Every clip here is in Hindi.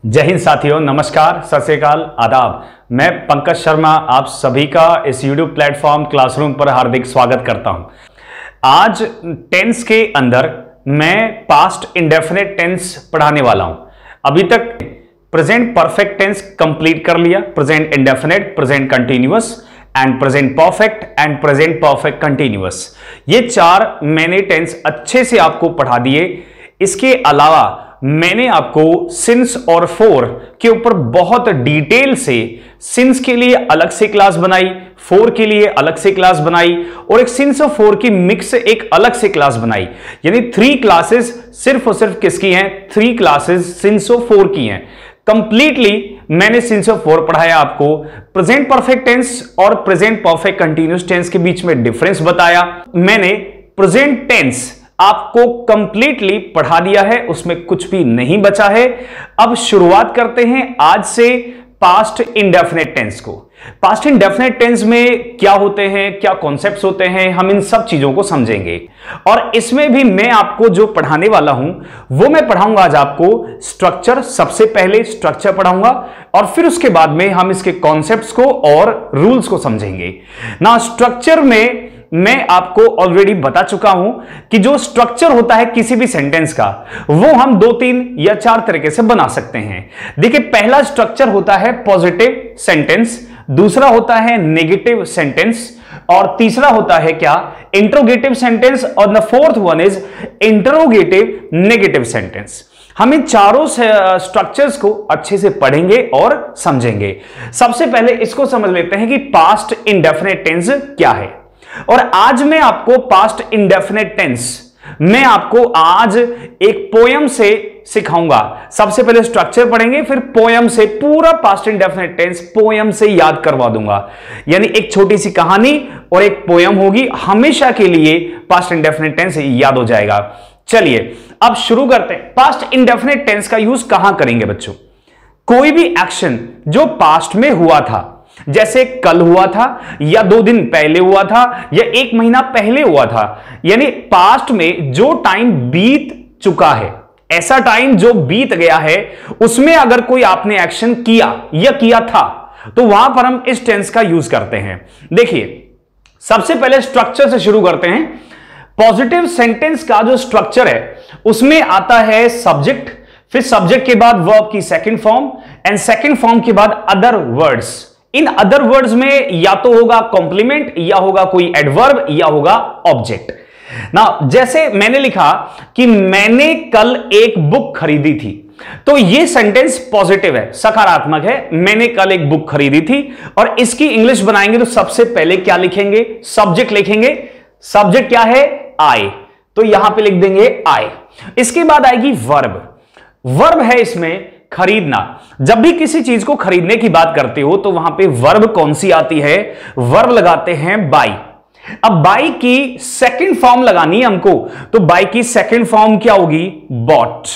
जय हिंद साथियों, नमस्कार, सत श्री अकाल, आदाब। मैं पंकज शर्मा आप सभी का इस YouTube प्लेटफॉर्म क्लासरूम पर हार्दिक स्वागत करता हूं। आज टेंस के अंदर मैं पास्ट इंडेफिनिट टेंस पढ़ाने वाला हूं। अभी तक प्रेजेंट परफेक्ट टेंस कंप्लीट कर लिया, present indefinite, present continuous and present perfect and present perfect continuous. ये चार मैंने टेंस अच्छे से आपको पढ़ा दिए। इसके अलावा मैंने आपको सिंस और फोर के ऊपर बहुत डिटेल से सिंस के लिए अलग से क्लास बनाई, फोर के लिए अलग से क्लास बनाई और एक सिंस और फोर की मिक्स एक अलग से क्लास बनाई। यानी 3 क्लासेस सिर्फ और सिर्फ किसकी हैं? 3 क्लासेस सिंस और फोर की हैं। कंप्लीटली मैंने सिंस और फोर पढ़ाया आपको। प्रेजेंट परफेक्ट टेंस और प्रेजेंट परफेक्ट कंटिन्यूअस टेंस के बीच में डिफरेंस बताया। मैंने प्रेजेंट टेंस आपको कंप्लीटली पढ़ा दिया है, उसमें कुछ भी नहीं बचा है। अब शुरुआत करते हैं आज से पास्ट इंडेफिनिट टेंस को। पास्ट इंडेफिनिट टेंस में क्या होते हैं, क्या कॉन्सेप्ट्स होते हैं, हम इन सब चीजों को समझेंगे। और इसमें भी मैं आपको जो पढ़ाने वाला हूं वो मैं पढ़ाऊंगा आज आपको स्ट्रक्चर। सबसे पहले स्ट्रक्चर पढ़ाऊंगा और फिर उसके बाद में हम इसके कॉन्सेप्ट्स को और रूल्स को समझेंगे ना। स्ट्रक्चर में मैं आपको ऑलरेडी बता चुका हूं कि जो स्ट्रक्चर होता है किसी भी सेंटेंस का, वो हम 2, 3 या 4 तरीके से बना सकते हैं। देखिए, पहला स्ट्रक्चर होता है पॉजिटिव सेंटेंस, दूसरा होता है नेगेटिव सेंटेंस और तीसरा होता है क्या? इंट्रोगेटिव सेंटेंस और the fourth one is interrogative negative sentence. हम इन चारों स्ट्रक्चर्स को अच्छे से पढ़ेंगे और समझेंगे। सबसे पहले इसको समझ लेते हैं कि पास्ट इंडेफिनिट टेंस क्या है। और आज मैं आपको पास्ट इंडेफिनिट टेंस मैं आपको आज एक पोयम से सिखाऊंगा। सबसे पहले स्ट्रक्चर पढ़ेंगे, फिर पोयम से पूरा पास्ट इंडेफिनिट टेंस पोयम से याद करवा दूंगा। यानी एक छोटी सी कहानी और एक पोयम होगी, हमेशा के लिए पास्ट इंडेफिनिट टेंस याद हो जाएगा। चलिए अब शुरू करते हैं। पास्ट इंडेफिनिट टेंस का यूज कहां करेंगे बच्चों? कोई भी एक्शन जो पास्ट में हुआ था, जैसे कल हुआ था या 2 दिन पहले हुआ था या 1 महीना पहले हुआ था, यानी पास्ट में जो टाइम बीत चुका है, ऐसा टाइम जो बीत गया है, उसमें अगर कोई आपने एक्शन किया या किया था तो वहां पर हम इस टेंस का यूज करते हैं। देखिए, सबसे पहले स्ट्रक्चर से शुरू करते हैं। पॉजिटिव सेंटेंस का जो स्ट्रक्चर है उसमें आता है सब्जेक्ट, फिर सब्जेक्ट के बाद वर्ब की second form and second form के बाद other words. In other words में या तो होगा कॉम्प्लीमेंट या होगा कोई एडवर्ब या होगा ऑब्जेक्ट ना। जैसे मैंने लिखा कि मैंने कल एक बुक खरीदी थी, तो यह सेंटेंस पॉजिटिव है, सकारात्मक है। मैंने कल एक बुक खरीदी थी और इसकी इंग्लिश बनाएंगे तो सबसे पहले क्या लिखेंगे? सब्जेक्ट लिखेंगे। सब्जेक्ट क्या है? आई, तो यहां पे लिख देंगे आई। इसके बाद आएगी वर्ब। वर्ब है इसमें खरीदना। जब भी किसी चीज को खरीदने की बात करते हो तो वहां पे वर्ब कौन सी आती है? वर्ब लगाते हैं बाई। अब बाई की सेकंड फॉर्म लगानी है हमको, तो बाई की सेकंड फॉर्म क्या होगी? Bought.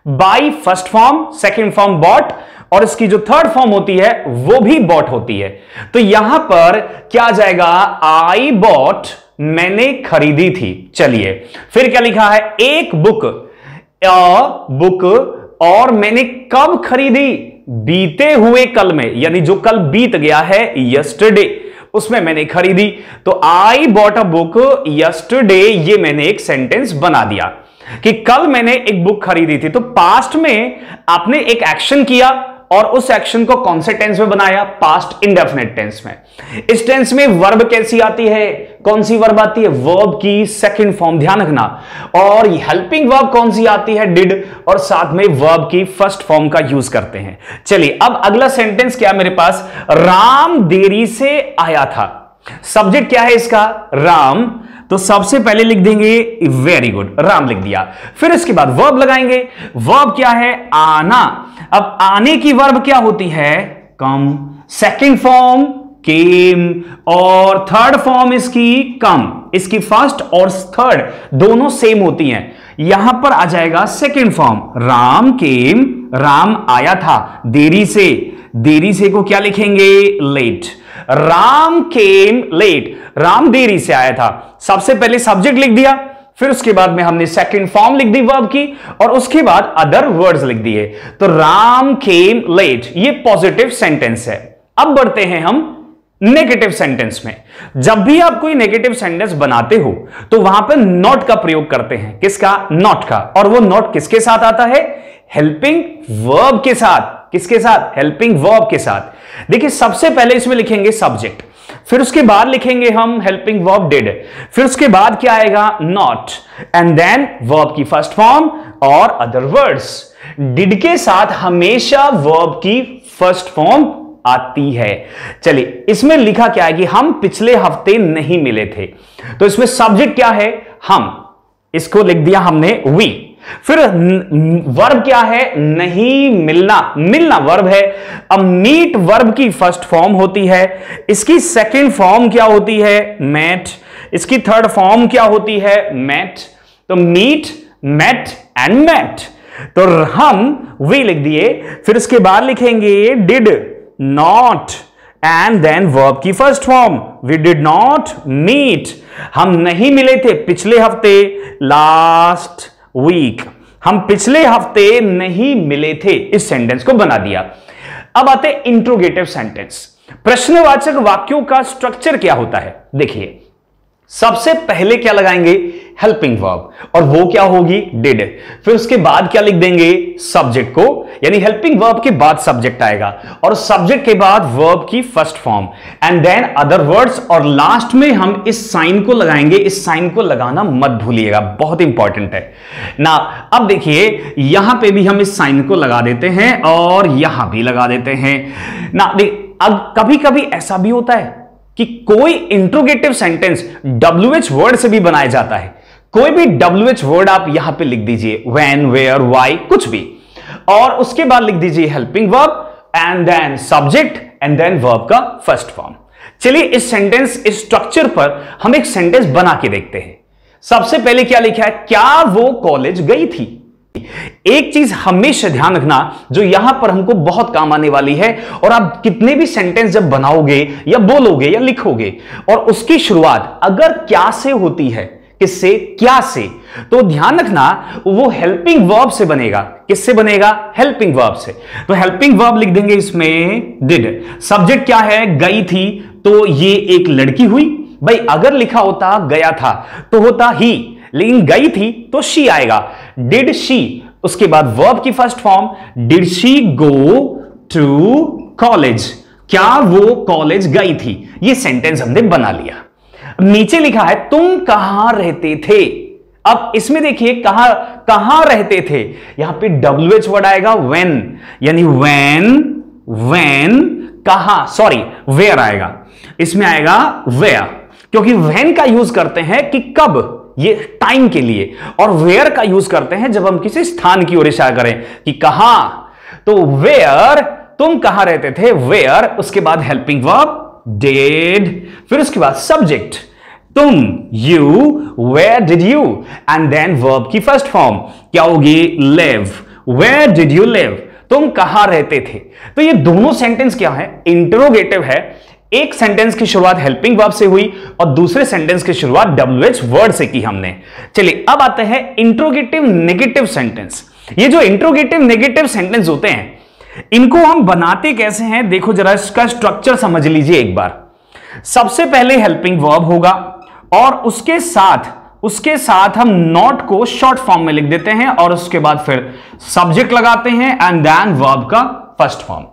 Buy first form, second form bought, और इसकी जो थर्ड फॉर्म होती है वो भी बॉट होती है। तो यहां पर क्या आ जाएगा? आई बॉट, मैंने खरीदी थी। चलिए फिर क्या लिखा है? एक बुक, अ बुक, और मैंने कब खरीदी? बीते हुए कल में, यानी जो कल बीत गया है यस्टरडे, उसमें मैंने खरीदी। तो I bought a book yesterday, ये मैंने एक सेंटेंस बना दिया कि कल मैंने एक बुक खरीदी थी। तो पास्ट में आपने एक एक्शन किया और उस एक्शन को कौन से टेंस में बनाया? पास्ट इंडेफिनिट टेंस में। इस टेंस में वर्ब कैसी आती है? कौन सी वर्ब आती है? वर्ब की सेकंड फॉर्म, ध्यान रखना। और हेल्पिंग वर्ब कौन सी आती है? डिड, और साथ में वर्ब की फर्स्ट फॉर्म का यूज करते हैं। चलिए अब अगला सेंटेंस क्या है मेरे पास? राम देरी से आया था। सब्जेक्ट क्या है इसका? राम, तो सबसे पहले लिख देंगे वेरी गुड, राम लिख दिया। फिर इसके बाद वर्ब लगाएंगे। वर्ब क्या है? आना। अब आने की वर्ब क्या होती है? कम। सेकंड फॉर्म केम और थर्ड फॉर्म इसकी कम। इसकी फर्स्ट और थर्ड दोनों सेम होती हैं। यहां पर आ जाएगा second form, Ram came, Ram आया था। देरी से, देरी से को क्या लिखेंगे? Late. Ram came late, Ram देरी से आया था। सबसे पहले सब्जेक्ट लिख दिया, फिर उसके बाद में हमने सेकंड फॉर्म लिख दी वर्ब की, और उसके बाद अदर वर्ड्स लिख दिए। तो राम केम लेट, ये पॉजिटिव सेंटेंस है। अब बढ़ते हैं हम नेगेटिव सेंटेंस में। जब भी आप कोई नेगेटिव सेंटेंस बनाते हो तो वहां पर नॉट का प्रयोग करते हैं। किसका? नॉट का। और वो नॉट किसके साथ आता है? हेल्पिंग वर्ब के साथ। किसके साथ? हेल्पिंग वर्ब के साथ। देखिए, सबसे पहले इसमें लिखेंगे सब्जेक्ट, फिर उसके बाद लिखेंगे हम हेल्पिंग वर्ब डिड, फिर उसके बाद क्या आएगा? नॉट, एंड देन वर्ब की फर्स्ट फॉर्म और अदर वर्ड्स। डिड के साथ हमेशा वर्ब की फर्स्ट फॉर्म आती है। चलिए, इसमें लिखा क्या है कि हम पिछले हफ्ते नहीं मिले थे, तो इसमें सब्जेक्ट क्या है? हम। इसको लिख दिया हमने वी। फिर वर्ब क्या है? नहीं मिलना, मिलना वर्ब है। अब मीट वर्ब की फर्स्ट फॉर्म होती है, इसकी सेकंड फॉर्म क्या होती है? मेट। इसकी थर्ड फॉर्म क्या होती है? मेट। तो मीट, मेट एंड मेट। तो हम वी लिख दिए, फिर उसके बाद लिखेंगे did not, and then verb की first form, we did not meet. हम नहीं मिले थे पिछले हफ्ते, लास्ट वीक। हम पिछले हफ्ते नहीं मिले थे। इस सेंटेंस को बना दिया। अब आते इंट्रोगेटिव सेंटेंस। प्रश्नवाचक वाक्यों का स्ट्रक्चर क्या होता है? देखिए, सबसे पहले क्या लगाएंगे? हेल्पिंग वर्ब, और वो क्या होगी? डिड। फिर उसके बाद क्या लिख देंगे? सब्जेक्ट को, यानी हेल्पिंग वर्ब के बाद सब्जेक्ट आएगा, और सब्जेक्ट के बाद वर्ब की first form, and then other words, और लास्ट में हम इस साइन को लगाएंगे। इस साइन को लगाना मत भूलिएगा, बहुत इंपॉर्टेंट है ना। अब देखिए, यहां पे भी हम इस साइन को लगा देते हैं और यहां भी लगा देते हैं ना। अब कभी कभी ऐसा भी होता है कि कोई इंट्रोगेटिव सेंटेंस WH वर्ड से भी बनाया जाता है। कोई भी WH वर्ड आप यहां पे लिख दीजिए, व्हेन, वेयर, व्हाई, कुछ भी, और उसके बाद लिख दीजिए helping verb and then subject and then verb का फर्स्ट फॉर्म। चलिए, इस सेंटेंस, इस स्ट्रक्चर पर हम एक सेंटेंस बना के देखते हैं। सबसे पहले क्या लिखा है? क्या वो कॉलेज गई थी? एक चीज हमेशा ध्यान रखना जो यहां पर हमको बहुत काम आने वाली है, और आप कितने भी सेंटेंस जब बनाओगे या बोलोगे या लिखोगे और उसकी शुरुआत अगर क्या से होती है, किससे? क्या से, तो ध्यान रखना वो हेल्पिंग वर्ब से बनेगा। किससे बनेगा? हेल्पिंग वर्ब से। तो हेल्पिंग वर्ब लिख देंगे इसमें डिड। सब्जेक्ट क्या है? गई थी, तो ये एक लड़की हुई। भाई, अगर लिखा होता गया था तो होता ही, लेकिन गई थी तो शी आएगा। डिड शी, उसके बाद वर्ब की first form, did she go to college? क्या वो कॉलेज गई थी? ये सेंटेंस हमने बना लिया। नीचे लिखा है तुम कहां रहते थे। अब इसमें देखिए, कहां रहते थे, यहां पे WH वर्ड आएगा when, यानी when कहां, सॉरी वेयर आएगा। इसमें आएगा वेयर, क्योंकि when का यूज करते हैं कि कब, ये टाइम के लिए, और वेयर का यूज करते हैं जब हम किसी स्थान की ओर इशारा करें कि कहां। तो वेयर, तुम कहां रहते थे, वेयर। उसके बाद हेल्पिंग वर्ब डिड, फिर उसके बाद सब्जेक्ट तुम, you, where did you, and then verb की फर्स्ट फॉर्म क्या होगी? Live. Where did you live? तुम कहां रहते थे। तो ये दोनों सेंटेंस क्या है? इंटरोगेटिव है। एक सेंटेंस की शुरुआत हेल्पिंग वर्ब से हुई और दूसरे सेंटेंस की शुरुआत WH वर्ड से की हमने। चलिए, अब आते हैं इंट्रोगेटिव नेगेटिव सेंटेंस। ये जो इंट्रोगेटिव नेगेटिव सेंटेंस होते हैं, इनको हम बनाते कैसे हैं? देखो जरा, इसका स्ट्रक्चर समझ लीजिए एक बार। सबसे पहले हेल्पिंग वर्ब होगा, और उसके साथ हम नॉट को शॉर्ट फॉर्म में लिख देते हैं, और उसके बाद फिर सब्जेक्ट लगाते हैं एंड देन वर्ब का फर्स्ट फॉर्म।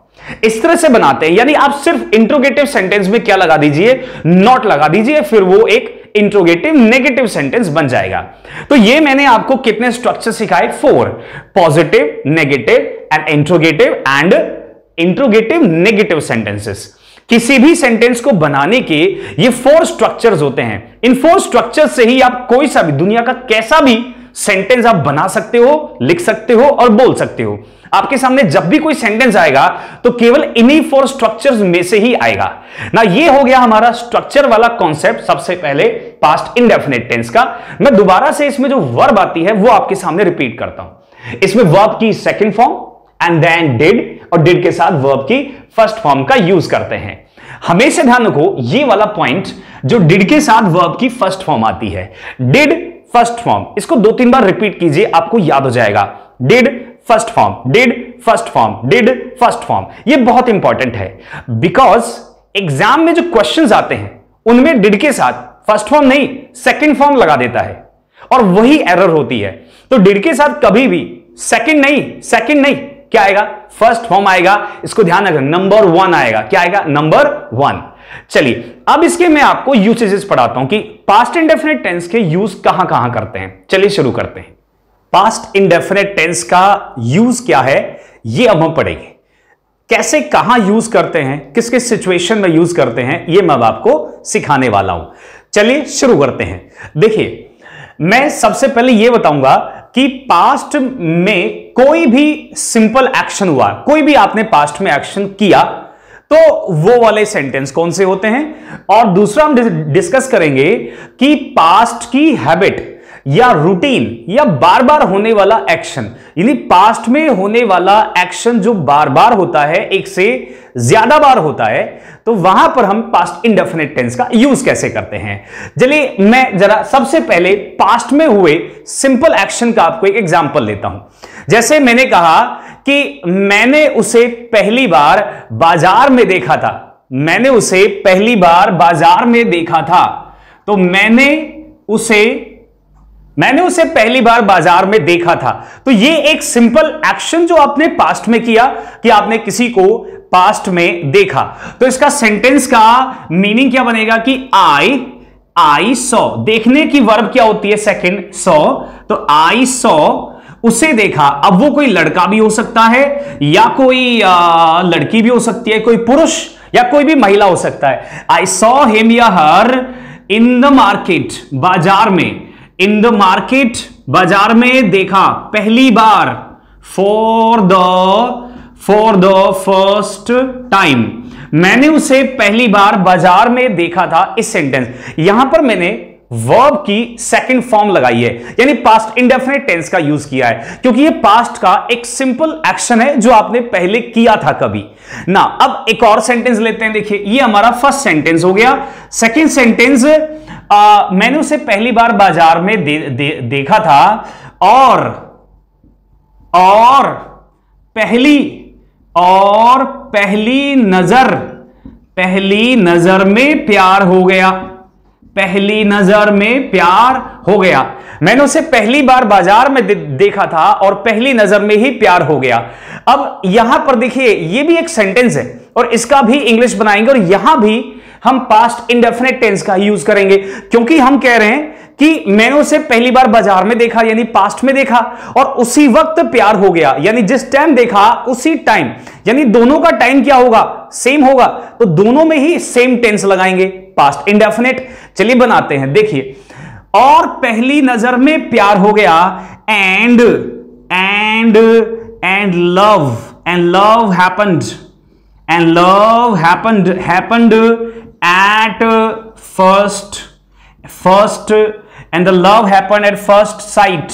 इस तरह से बनाते हैं। यानी आप सिर्फ इंट्रोगेटिव सेंटेंस में क्या लगा दीजिए? नॉट लगा दीजिए, फिर वो एक इंट्रोगेटिव नेगेटिव सेंटेंस बन जाएगा। तो ये मैंने आपको कितने स्ट्रक्चर सिखाए? 4, positive, negative and interrogative and interrogative negative sentences. किसी भी सेंटेंस को बनाने के ये 4 स्ट्रक्चर्स होते हैं। इन 4 स्ट्रक्चर्स से ही आप कोई सा भी, दुनिया का कैसा भी सेंटेंस आप बना सकते हो, लिख सकते हो और बोल सकते हो। आपके सामने जब भी कोई सेंटेंस आएगा तो केवल इन्हीं 4 स्ट्रक्चर्स में से ही आएगा ना। ये हो गया हमारा स्ट्रक्चर वाला कॉन्सेप्ट, सबसे पहले पास्ट इंडेफिनिट टेंस का। मैं दोबारा से इसमें जो वर्ब आती है वो आपके सामने रिपीट करता हूं। इसमें वर्ब की second form and then did, और डिड के साथ वर्ब की फर्स्ट फॉर्म का यूज करते हैं। हमेशा ध्यान रखो ये वाला पॉइंट, जो डिड के साथ वर्ब की फर्स्ट फॉर्म आती है, डिड फर्स्ट फॉर्म। इसको 2-3 बार रिपीट कीजिए, आपको याद हो जाएगा। Did first form, did first form, did first form. ये बहुत इंपॉर्टेंट है बिकॉज एग्जाम में जो क्वेश्चंस आते हैं उनमें डिड के साथ फर्स्ट फॉर्म नहीं सेकंड फॉर्म लगा देता है और वही एरर होती है। तो डिड के साथ कभी भी सेकंड नहीं क्या आएगा? फर्स्ट फॉर्म आएगा। इसको ध्यान रखना, नंबर 1 आएगा। क्या आएगा? नंबर 1। चलिए अब इसके मैं आपको यूसेजेस पढ़ाता हूं कि पास्ट इंडेफिनिट टेंस के यूज कहां कहां करते हैं। चलिए शुरू करते हैं। पास्ट इंडेफिनिट टेंस का यूज क्या है ये अब हम पढ़ेंगे। कैसे कहां यूज करते हैं, किस किस सिचुएशन में यूज करते हैं, ये मैं आपको सिखाने वाला हूं। चलिए शुरू करते हैं। देखिए मैं सबसे पहले यह बताऊंगा कि पास्ट में कोई भी सिंपल एक्शन हुआ, कोई भी आपने पास्ट में एक्शन किया तो वो वाले सेंटेंस कौन से होते हैं। और दूसरा हम डिस्कस करेंगे कि पास्ट की हैबिट या रूटीन या बार बार होने वाला एक्शन, यानी पास्ट में होने वाला एक्शन जो बार बार होता है, एक से ज्यादा बार होता है, तो वहां पर हम पास्ट इंडेफिनिट टेंस का यूज कैसे करते हैं। चलिए मैं जरा सबसे पहले पास्ट में हुए सिंपल एक्शन का आपको एक एग्जांपल लेता हूं। जैसे मैंने कहा कि मैंने उसे पहली बार बाजार में देखा था। मैंने उसे पहली बार बाजार में देखा था। तो मैंने उसे पहली बार बाजार में देखा था। तो ये एक सिंपल एक्शन जो आपने पास्ट में किया कि आपने किसी को पास्ट में देखा। तो इसका सेंटेंस का मीनिंग क्या बनेगा कि आई सॉ, देखने की वर्ब क्या होती है? Second, saw. तो आई सॉ, उसे देखा। अब वो कोई लड़का भी हो सकता है या कोई लड़की भी हो सकती है, कोई पुरुष या कोई भी महिला हो सकता है। आई सॉ हिम या हर इन द मार्केट, बाजार में। इन द मार्केट, बाजार में देखा पहली बार। फॉर द फर्स्ट टाइम, मैंने उसे पहली बार बाजार में देखा था। इस सेंटेंस, यहां पर मैंने वर्ब की सेकंड फॉर्म लगाई है, यानी पास्ट इंडेफिनिट टेंस का यूज किया है, क्योंकि ये पास्ट का एक सिंपल एक्शन है जो आपने पहले किया था कभी ना। अब एक और सेंटेंस लेते हैं। देखिए ये हमारा फर्स्ट सेंटेंस हो गया। सेकंड सेंटेंस, मैंने उसे पहली बार बाजार में देखा था और पहली नजर में प्यार हो गया। पहली नजर में प्यार हो गया। मैंने उसे पहली बार बाजार में देखा था और पहली नजर में ही प्यार हो गया। अब यहां पर देखिए ये भी एक सेंटेंस है और इसका भी इंग्लिश बनाएंगे और यहां भी हम पास्ट इंडेफिनिट टेंस का यूज करेंगे, क्योंकि हम कह रहे हैं कि मैंने उसे पहली बार बाजार में देखा, यानी पास्ट में देखा, और उसी वक्त प्यार हो गया, यानी जिस टाइम देखा उसी टाइम, यानी दोनों का टाइम क्या होगा? सेम होगा। तो दोनों में ही सेम टेंस लगाएंगे, पास्ट इंडेफिनिट। चलिए बनाते हैं। देखिए, और पहली नजर में प्यार हो गया and love happened at first and the love happened at first sight,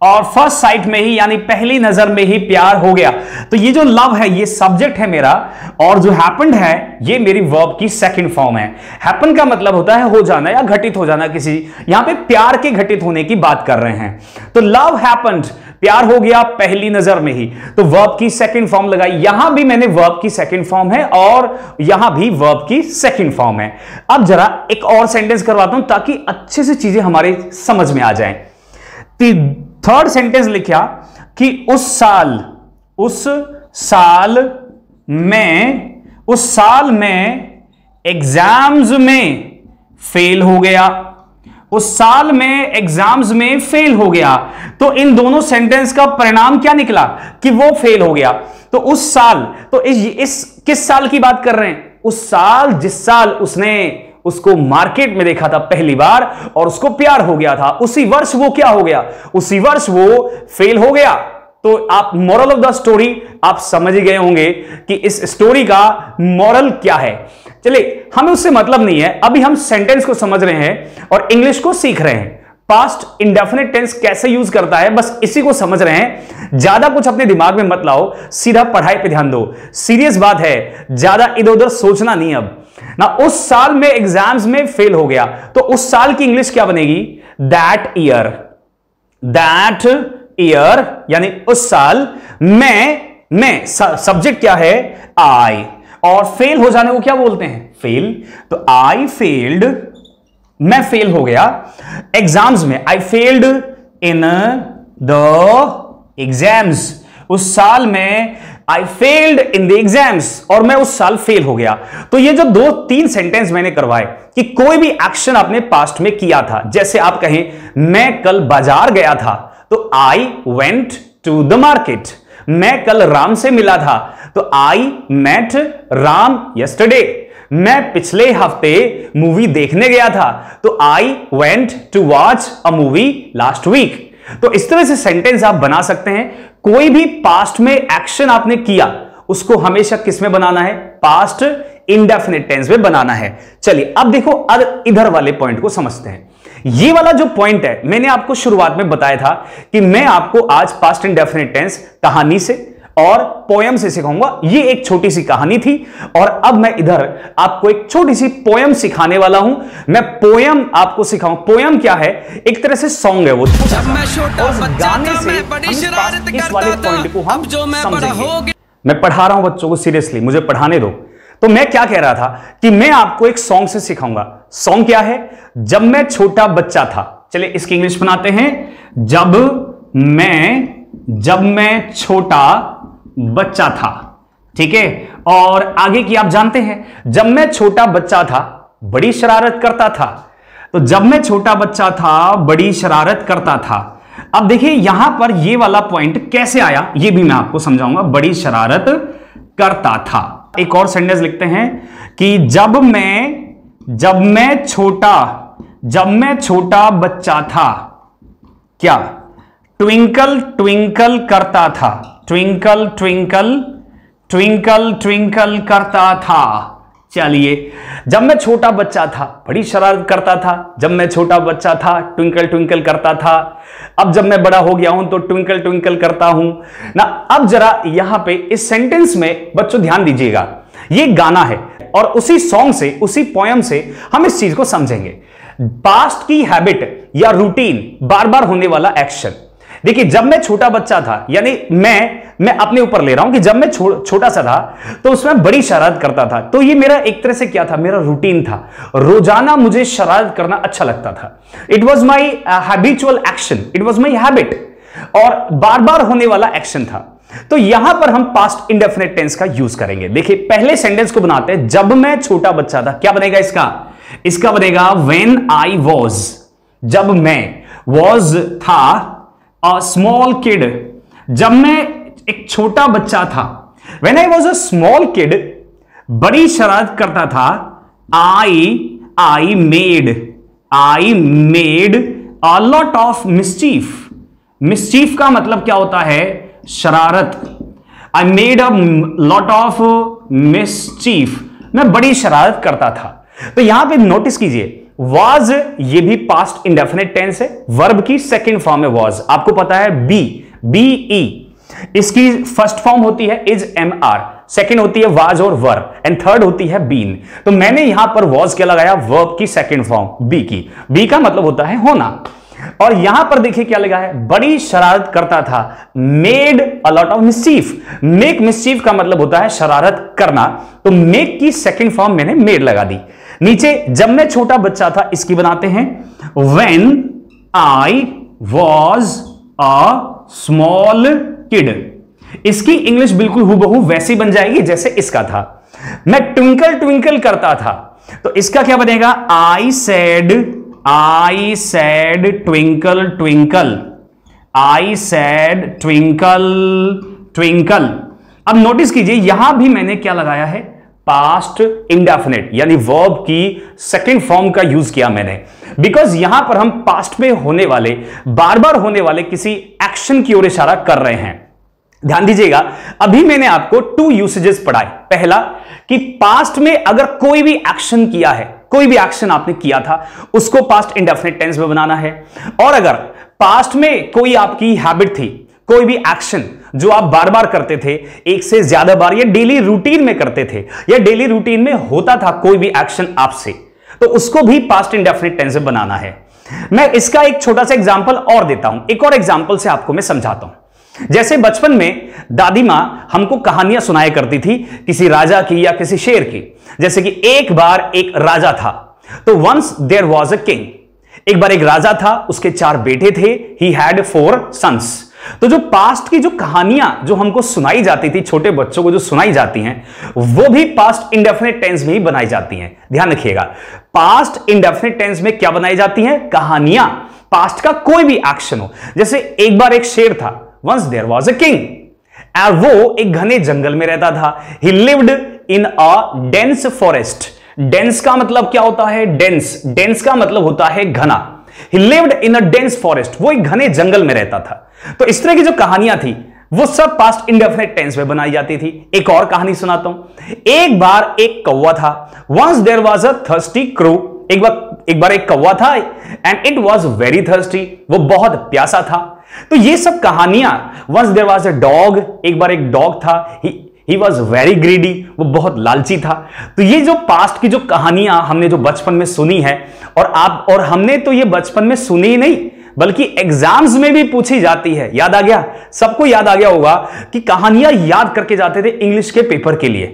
और फर्स्ट साइट में ही यानी पहली नजर में ही प्यार हो गया। तो ये जो लव है ये सब्जेक्ट है मेरा, और जो हैपेंड है ये मेरी वर्ब की सेकंड फॉर्म है। हैपन का मतलब होता है हो जाना या घटित हो जाना किसी, यहां पे प्यार के घटित होने की बात कर रहे हैं। तो लव हैपेंड, प्यार हो गया पहली नजर में ही, तो वर्ब की सेकंड फॉर्म लगाई। यहां भी मैंने वर्ब की सेकंड फॉर्म है और यहां भी वर्ब की सेकंड फॉर्म है। अब जरा एक और सेंटेंस करवाता हूं ताकि अच्छे से चीजें हमारे समझ में आ जाएं। थर्ड सेंटेंस लिखा कि उस साल में एग्जाम्स में फेल हो गया। उस साल में एग्जाम्स में फेल हो गया। तो इन दोनों सेंटेंस का परिणाम क्या निकला कि वो फेल हो गया। तो उस साल, तो इस किस साल की बात कर रहे हैं? उस साल जिस साल उसने उसको मार्केट में देखा था पहली बार और उसको प्यार हो गया था, उसी वर्ष वो क्या हो गया? उसी वर्ष वो फेल हो गया। तो आप मोरल ऑफ द स्टोरी आप समझ ही गए होंगे कि इस स्टोरी का मोरल क्या है। चलिए, हमें उससे मतलब नहीं है, अभी हम सेंटेंस को समझ रहे हैं और इंग्लिश को सीख रहे हैं। पास्ट इंडेफिनिट टेंस कैसे यूज करता है बस इसी को समझ रहे हैं। ज्यादा कुछ अपने दिमाग में मत लाओ, सीधा पढ़ाई पे ध्यान दो। सीरियस बात है, ज्यादा इधर उधर सोचना नहीं। अब ना उस साल में एग्जाम्स में फेल हो गया, तो उस साल की इंग्लिश क्या बनेगी? दैट ईयर यानी उस साल, मैं सब्जेक्ट क्या है, आई, और फेल हो जाने को क्या बोलते हैं, फेल। तो आई फेल्ड, मैं फेल हो गया एग्जाम्स में, I failed in the exams, उस साल में I failed in the exams, और मैं उस साल फेल हो गया। तो ये जो 2-3 सेंटेंस मैंने करवाए कि कोई भी एक्शन आपने पास्ट में किया था, जैसे आप कहें मैं कल बाजार गया था, तो I went to the market, मैं कल राम से मिला था, तो आई मेट राम यस्टरडे, मैं पिछले हफ्ते मूवी देखने गया था, तो I went to watch a movie last week. तो इस तरह से सेंटेंस आप बना सकते हैं। कोई भी पास्ट में एक्शन आपने किया उसको हमेशा किस में बनाना है, पास्ट इंडेफिनिट टेंस में बनाना है। चलिए अब देखो, अब इधर वाले पॉइंट को समझते हैं। ये वाला जो पॉइंट है, मैंने आपको शुरुआत में बताया था कि मैं आपको आज पास्ट इंडेफिनिट टेंस कहानी से और पोयम से सिखाऊंगा। ये एक छोटी सी कहानी थी, और अब मैं इधर आपको एक छोटी सी पोयम सिखाने वाला हूं। मैं पोयम आपको सिखाऊं। पोयम क्या है, एक तरह से सॉन्ग है वो, और गाने से इस वाले पॉइंट को हम समझेंगे। मैं पढ़ा रहा हूं बच्चों को, सीरियसली मुझे पढ़ाने दो। तो मैं क्या कह रहा था कि मैं आपको एक सॉन्ग से सिखाऊंगा। सॉन्ग क्या है, जब मैं छोटा बच्चा था। चलिए इसकी इंग्लिश बनाते हैं, जब मैं छोटा बच्चा था, ठीक है। और आगे की आप जानते हैं, जब मैं छोटा बच्चा था बड़ी शरारत करता था। तो जब मैं छोटा बच्चा था बड़ी शरारत करता था। अब देखिए यहां पर ये वाला पॉइंट कैसे आया, ये भी मैं आपको समझाऊंगा। बड़ी शरारत करता था। एक और सेंटेंस लिखते हैं कि जब मैं छोटा बच्चा था, क्या, ट्विंकल ट्विंकल करता था, ट्विंकल ट्विंकल ट्विंकल ट्विंकल करता था। चलिए, जब मैं छोटा बच्चा था बड़ी शरारत करता था, जब मैं छोटा बच्चा था ट्विंकल ट्विंकल करता था। अब जब मैं बड़ा हो गया हूं तो ट्विंकल ट्विंकल करता हूं ना। अब जरा यहां पे इस सेंटेंस में बच्चों ध्यान दीजिएगा, ये गाना है और उसी सॉन्ग से, उसी पोयम से हम इस चीज को समझेंगे। पास्ट की हैबिट या रूटीन, बार बार होने वाला एक्शन। देखिए जब मैं छोटा बच्चा था, यानी मैं अपने ऊपर ले रहा हूं कि जब मैं छोटा सा था तो उसमें बड़ी शरारत करता था। तो ये मेरा एक तरह से क्या था, मेरा रूटीन था। रोजाना मुझे शरारत करना अच्छा लगता था। It was my habitual action, it was my habit, और बार बार होने वाला एक्शन था। तो यहां पर हम पास्ट इंडेफिनिट टेंस का यूज करेंगे। देखिए पहले सेंटेंस को बनाते हैं, जब मैं छोटा बच्चा था। क्या बनेगा इसका बनेगा व्हेन आई वॉज, जब मैं, वॉज था, अ स्मॉल किड, जब मैं एक छोटा बच्चा था। When I was a small kid, बड़ी शरारत करता था। I made a lot of mischief. Mischief का मतलब क्या होता है, शरारत। I made a lot of mischief, मैं बड़ी शरारत करता था। तो यहां पे नोटिस कीजिए, वाज ये भी पास्ट इंडेफिनिट टेंस है, वर्ब की सेकंड फॉर्म है वाज। आपको पता है बी इसकी फर्स्ट फॉर्म होती है इज MR, सेकंड होती है वाज और वर, एंड थर्ड होती है बीन। तो मैंने यहां पर वाज क्या लगाया, वर्ब की सेकंड फॉर्म बी की। बी का मतलब होता है होना, और यहां पर देखिए क्या लगा है, बड़ी शरारत करता था। Made a lot of mischief, make mischief का मतलब होता है शरारत करना। तो मेक की सेकंड फॉर्म मैंने मेड लगा दी। नीचे जब मैं छोटा बच्चा था, इसकी बनाते हैं when I was a small kid. इसकी इंग्लिश बिल्कुल हूबहू वैसी बन जाएगी जैसे इसका था। मैं ट्विंकल ट्विंकल करता था, तो इसका क्या बनेगा, I said twinkle twinkle, I said twinkle twinkle. अब नोटिस कीजिए यहां भी मैंने क्या लगाया है, पास्ट इंडेफिनिट, यानी वर्ब की सेकंड फॉर्म का यूज किया मैंने, बिकॉज यहां पर हम पास्ट में होने वाले, बार बार होने वाले किसी एक्शन की ओर इशारा कर रहे हैं। ध्यान दीजिएगा, अभी मैंने आपको 2 यूसेजेस पढ़ाए। पहला कि पास्ट में अगर कोई भी एक्शन किया है, कोई भी एक्शन आपने किया था, उसको पास्ट इंडेफिनिट टेंस में बनाना है। और अगर पास्ट में कोई आपकी हैबिट थी, कोई भी एक्शन जो आप बार बार करते थे, एक से ज्यादा बार, या डेली रूटीन में करते थे, या डेली रूटीन में होता था कोई भी एक्शन आपसे, तो उसको भी पास्ट इंडेफिनिट टेंस में बनाना है। मैं इसका एक छोटा सा एग्जांपल और देता हूं, एक और एग्जांपल से आपको मैं समझाता हूं। जैसे बचपन में दादी मां हमको कहानियां सुनाया करती थी किसी राजा की या किसी शेर की। जैसे कि एक बार एक राजा था, तो once there was a king. एक बार एक राजा था, उसके 4 बेटे थे, ही हैड 4 सन्स। तो जो पास्ट की जो कहानियां जो हमको सुनाई जाती थी, छोटे बच्चों को जो सुनाई जाती हैं, वो भी पास्ट इंडेफिनिट टेंस में ही बनाई जाती हैं। ध्यान रखिएगा, पास्ट इंडेफिनिट टेंस में क्या बनाई जाती हैं? कहानियां। पास्ट का कोई भी एक्शन हो, जैसे एक बार एक शेर था, once there was a king, और वो एक घने जंगल में रहता था। He lived in a dense forest. Dense का मतलब क्या होता है? डेंस। डेंस का मतलब होता है घना। He lived in a dense forest. वो एक घने जंगल में रहता था। तो इस तरह की जो कहानियां थी वो सब पास्ट इंडेफिनिट टेंस में बनाई जाती थी। एक और कहानी सुनाता हूं। एक बार एक कौवा था, once there was a thirsty crow। एक बार एक कौवा था, and it was very thirsty। वो बहुत प्यासा था। तो ये सब कहानियां, once there was a dog। एक बार एक डॉग था, ही वॉज वेरी ग्रीडी। वो बहुत लालची था। तो ये जो पास्ट की जो कहानियां हमने जो बचपन में सुनी है, और हमने तो ये बचपन में सुनी ही नहीं बल्कि एग्जाम्स में भी पूछी जाती है। याद आ गया? सबको याद आ गया होगा कि कहानियां याद करके जाते थे इंग्लिश के पेपर के लिए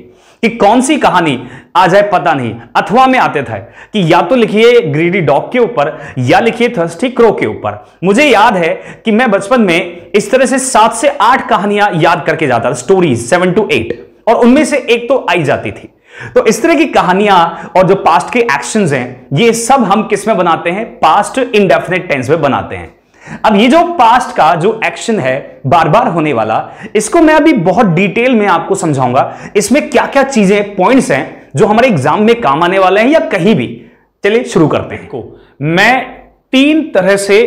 कि कौन सी कहानी आ जाए पता नहीं। अथवा में आते थे कि या तो लिखिए ग्रीडी डॉग के ऊपर या लिखिए थर्स्टी क्रो के ऊपर। मुझे याद है कि मैं बचपन में इस तरह से 7 से 8 कहानियां याद करके जाता था, स्टोरीज 7 to 8, और उनमें से एक तो आई जाती थी। तो इस तरह की कहानियां और जो पास्ट के एक्शंस हैं, ये सब हम किस में बनाते हैं? पास्ट इंडेफिनिट टेंस में बनाते हैं। अब ये जो पास्ट का जो एक्शन है बार बार होने वाला, इसको मैं अभी बहुत डिटेल में आपको समझाऊंगा। इसमें क्या क्या चीजें, पॉइंट्स हैं जो हमारे एग्जाम में काम आने वाले हैं या कहीं भी। चलिए शुरू करते हैं। मैं 3 तरह से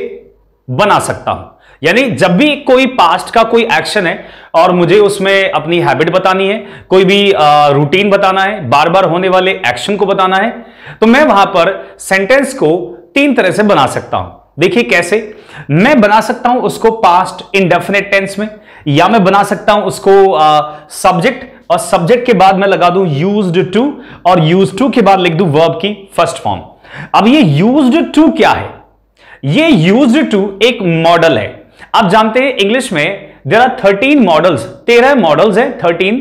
बना सकता हूं, यानी जब भी कोई पास्ट का कोई एक्शन है और मुझे उसमें अपनी हैबिट बतानी है, कोई भी रूटीन बताना है, बार बार होने वाले एक्शन को बताना है, तो मैं वहां पर सेंटेंस को 3 तरह से बना सकता हूं। देखिए कैसे मैं बना सकता हूं उसको पास्ट इंडेफिनिट टेंस में, या मैं बना सकता हूं उसको सब्जेक्ट, और सब्जेक्ट के बाद मैं लगा दूं यूज्ड टू, और यूज्ड टू के बाद लिख दूं वर्ब की फर्स्ट फॉर्म। अब ये यूज्ड टू क्या है? ये यूज्ड टू एक मॉडल है। आप जानते हैं इंग्लिश में देयर आर 13 मॉडल्स, 13 मॉडल्स हैं, 13।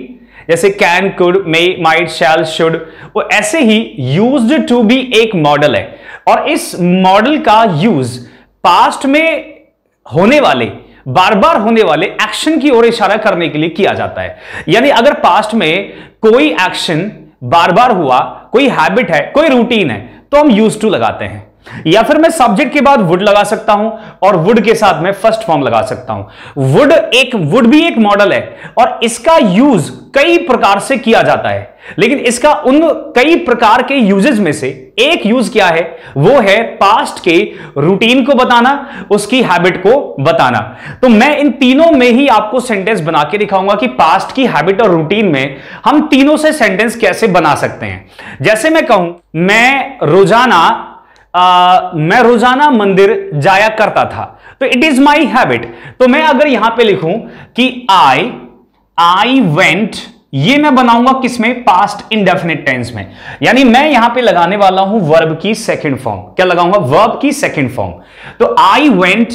जैसे can, could, may, might, shall, should, वो ऐसे ही यूज्ड टू भी एक मॉडल है। और इस मॉडल का यूज पास्ट में होने वाले, बार बार होने वाले एक्शन की ओर इशारा करने के लिए किया जाता है। यानी अगर पास्ट में कोई एक्शन बार बार हुआ, कोई हैबिट है, कोई रूटीन है, तो हम यूज टू लगाते हैं। या फिर मैं सब्जेक्ट के बाद वुड लगा सकता हूं और वुड के साथ मैं फर्स्ट फॉर्म लगा सकता हूं। वुड भी एक मॉडल है और इसका यूज कई प्रकार से किया जाता है, लेकिन इसका उन कई प्रकार के यूजेस में से एक यूज क्या है? वो है पास्ट के रूटीन को बताना, उसकी हैबिट को बताना। तो मैं इन तीनों में ही आपको सेंटेंस बना के दिखाऊंगा कि पास्ट की हैबिट और रूटीन में हम तीनों से सेंटेंस कैसे बना सकते हैं। जैसे मैं कहूं मैं रोजाना मंदिर जाया करता था, तो इट इज माई हैबिट। तो मैं अगर यहां पे लिखूं कि आई वेंट, ये मैं बनाऊंगा किसमें? पास्ट इंडेफिनिट टेंस में। यानी मैं यहां पे लगाने वाला हूं वर्ब की सेकंड फॉर्म। क्या लगाऊंगा? वर्ब की सेकंड फॉर्म। तो आई वेंट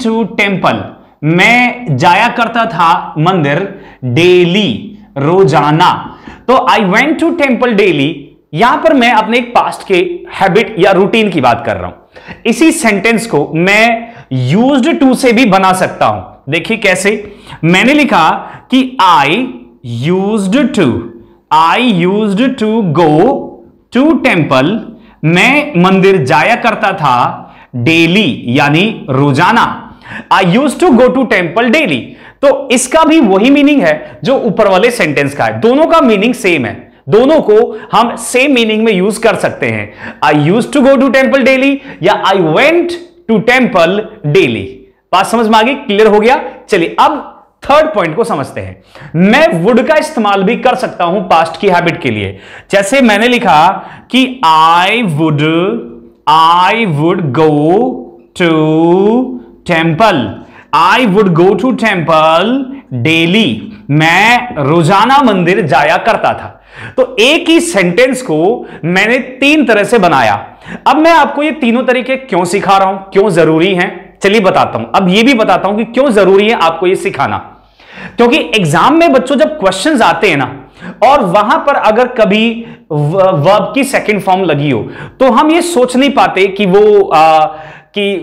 टू टेम्पल, मैं जाया करता था मंदिर, डेली, रोजाना। तो I went to temple daily, यहां पर मैं अपने एक पास्ट के हैबिट या रूटीन की बात कर रहा हूं। इसी सेंटेंस को मैं यूज्ड टू से भी बना सकता हूं। देखिए कैसे, मैंने लिखा कि I used to go to temple, मैं मंदिर जाया करता था डेली, यानी रोजाना। I used to go to temple daily. तो इसका भी वही मीनिंग है जो ऊपर वाले सेंटेंस का है। दोनों का मीनिंग सेम है, दोनों को हम सेम मीनिंग में यूज कर सकते हैं। I used to go to temple daily या I went to temple daily. बात समझ में आ गई? क्लियर हो गया? चलिए अब थर्ड पॉइंट को समझते हैं। मैं वुड का इस्तेमाल भी कर सकता हूं पास्ट की हैबिट के लिए। जैसे मैंने लिखा कि I would go to temple, I would go to temple daily, मैं रोजाना मंदिर जाया करता था। तो एक ही सेंटेंस को मैंने 3 तरह से बनाया। अब मैं आपको ये तीनों तरीके क्यों सिखा रहा हूं, क्यों जरूरी हैं, चलिए बताता हूं। अब ये भी बताता हूं कि क्यों जरूरी है आपको ये सिखाना, क्योंकि एग्जाम में बच्चों जब क्वेश्चंस आते हैं ना, और वहां पर अगर कभी वर्ब की सेकंड फॉर्म लगी हो, तो हम ये सोच नहीं पाते कि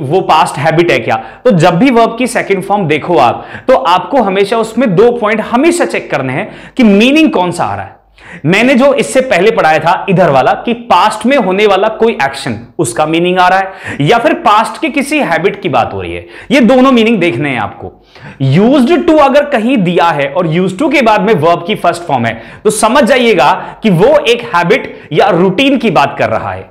वो पास्ट हैबिट है क्या। तो जब भी वर्ब की सेकंड फॉर्म देखो आप, तो आपको हमेशा उसमें 2 पॉइंट हमेशा चेक करने हैं कि मीनिंग कौन सा आ रहा है। मैंने जो इससे पहले पढ़ाया था इधर वाला, कि पास्ट में होने वाला कोई एक्शन, उसका मीनिंग आ रहा है, या फिर पास्ट के किसी हैबिट की बात हो रही है। ये दोनों मीनिंग देखने हैं आपको। यूज्ड टू अगर कहीं दिया है और यूज्ड टू के बाद में वर्ब की फर्स्ट फॉर्म है, तो समझ जाइएगा कि वो एक हैबिट या रूटीन की बात कर रहा है।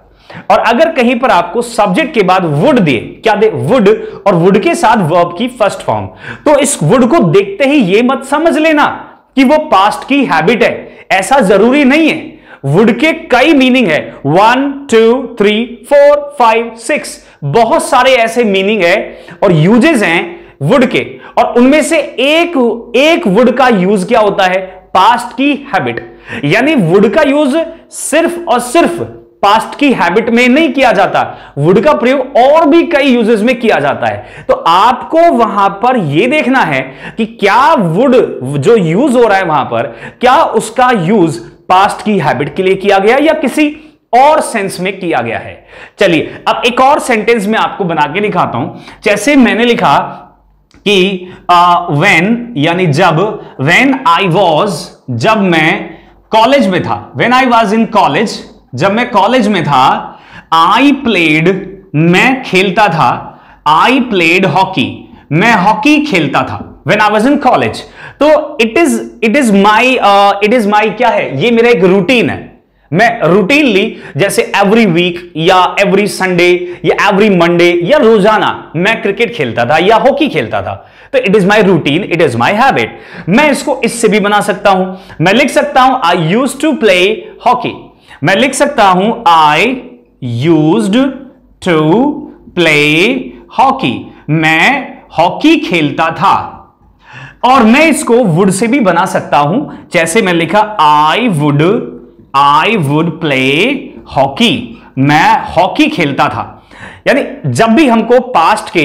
और अगर कहीं पर आपको सब्जेक्ट के बाद वुड दे, क्या दे, वुड, और वुड के साथ वर्ब की फर्स्ट फॉर्म, तो इस वुड को देखते ही ये मत समझ लेना कि वो पास्ट की हैबिट है, ऐसा जरूरी नहीं है। वुड के कई मीनिंग है, 1 2 3 4 5 6, बहुत सारे ऐसे मीनिंग है और यूजेस हैं वुड के, और उनमें से एक वुड का यूज क्या होता है, पास्ट की हैबिट। यानी वुड का यूज सिर्फ और सिर्फ पास्ट की हैबिट में नहीं किया जाता, वुड का प्रयोग और भी कई यूजेस में किया जाता है। तो आपको वहां पर यह देखना है कि क्या वुड जो यूज हो रहा है वहां पर, क्या उसका यूज पास्ट की हैबिट के लिए किया गया या किसी और सेंस में किया गया है। चलिए अब एक और सेंटेंस में आपको बना के दिखाता हूं। जैसे मैंने लिखा कि व्हेन, यानी जब, व्हेन आई वॉज, जब मैं कॉलेज में था, when I was in college, जब मैं कॉलेज में था, आई प्लेड, मैं खेलता था, आई प्लेड हॉकी, मैं हॉकी खेलता था, when I was in college. तो इट इज माई क्या है, ये मेरा एक रूटीन है। मैं रूटीनली, जैसे एवरी वीक या एवरी संडे या एवरी मंडे या रोजाना मैं क्रिकेट खेलता था या हॉकी खेलता था। तो it is my routine, it is my habit. मैं इसको इससे भी बना सकता हूं, मैं लिख सकता हूं I used to play hockey, मैं लिख सकता हूं I used to play hockey, मैं हॉकी खेलता था। और मैं इसको वुड से भी बना सकता हूं, जैसे मैं लिखा आई वुड प्ले हॉकी, मैं हॉकी खेलता था। यानी जब भी हमको पास्ट के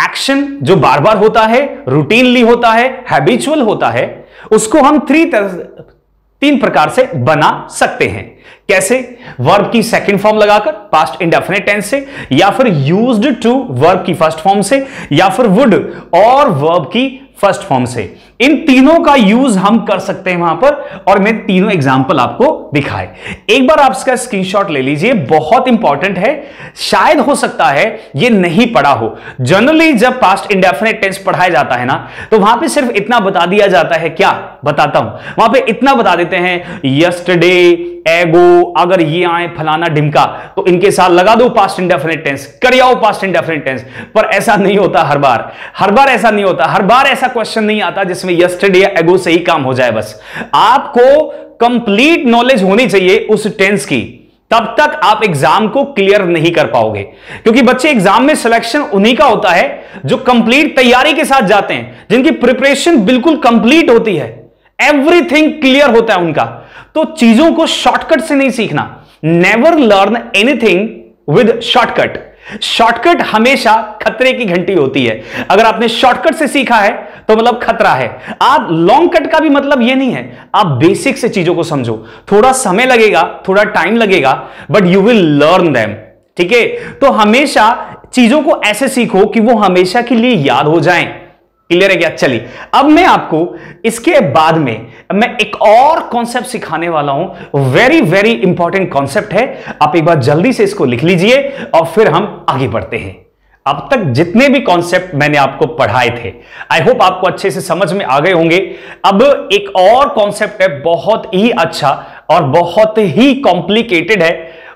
एक्शन जो बार बार होता है, रूटीनली होता है, हैबिचुअल होता है, उसको हम 3 प्रकार से बना सकते हैं। कैसे, वर्ब की सेकंड फॉर्म लगाकर पास्ट इंडेफिनिट टेंस से, या फिर यूज्ड टू वर्ब की फर्स्ट फॉर्म से, या फिर वुड और वर्ब की फर्स्ट फॉर्म से। इन तीनों का यूज हम कर सकते हैं वहां पर, और मैं तीनों एग्जाम्पल आपको दिखाए। एक बार आप इसका स्क्रीनशॉट ले लीजिए, बहुत इंपॉर्टेंट है, शायद हो सकता है ये नहीं पढ़ा हो। जनरली जब पास्ट इंडेफिनिट टेंस पढ़ाया जाता है ना, तो वहां पे सिर्फ इतना बता दिया जाता है, क्या बताता हूं, वहां पे इतना बता देते हैं, यस्टरडे, एगो, अगर ये आए फलाना ढिमका, तो इनके साथ लगा दो पास्ट इंडेफिनिट टेंस, कर आओ पास्ट इंडेफिनिट टेंस। पर ऐसा नहीं होता, हर बार ऐसा नहीं होता, हर बार ऐसा क्वेश्चन नहीं आता जिसमें यस्टरडे या एगो से ही काम हो जाए। बस आपको कंप्लीट नॉलेज होनी चाहिए उस टेंस की, तब तक आप एग्जाम को क्लियर नहीं कर पाओगे। क्योंकि बच्चे एग्जाम में सिलेक्शन उन्हीं का होता है जो कंप्लीट तैयारी के साथ जाते हैं, जिनकी प्रिपरेशन बिल्कुल कंप्लीट होती है, एवरीथिंग क्लियर होता है उनका। तो चीजों को शॉर्टकट से नहीं सीखना, never learn anything with shortcut. Shortcut हमेशा खतरे की घंटी होती है। अगर आपने शॉर्टकट से सीखा है तो मतलब खतरा है। आप लॉन्ग कट का भी मतलब यह नहीं है, आप बेसिक से चीजों को समझो, थोड़ा समय लगेगा, थोड़ा टाइम लगेगा, but you will learn them. ठीक है, तो हमेशा चीजों को ऐसे सीखो कि वो हमेशा के लिए याद हो जाएं। क्लियर है क्या? चलिए अब मैं आपको इसके बाद में मैं एक और कॉन्सेप्ट सिखाने वाला हूं, वेरी वेरी इंपॉर्टेंट कॉन्सेप्ट है। आप एक बार जल्दी से इसको लिख लीजिए और फिर हम आगे बढ़ते हैं। अब तक जितने भी कॉन्सेप्ट मैंने आपको पढ़ाए थे, आई होप आपको अच्छे से समझ में आ गए होंगे। अब एक और कॉन्सेप्ट है, बहुत ही अच्छा और बहुत ही कॉम्प्लिकेटेड है,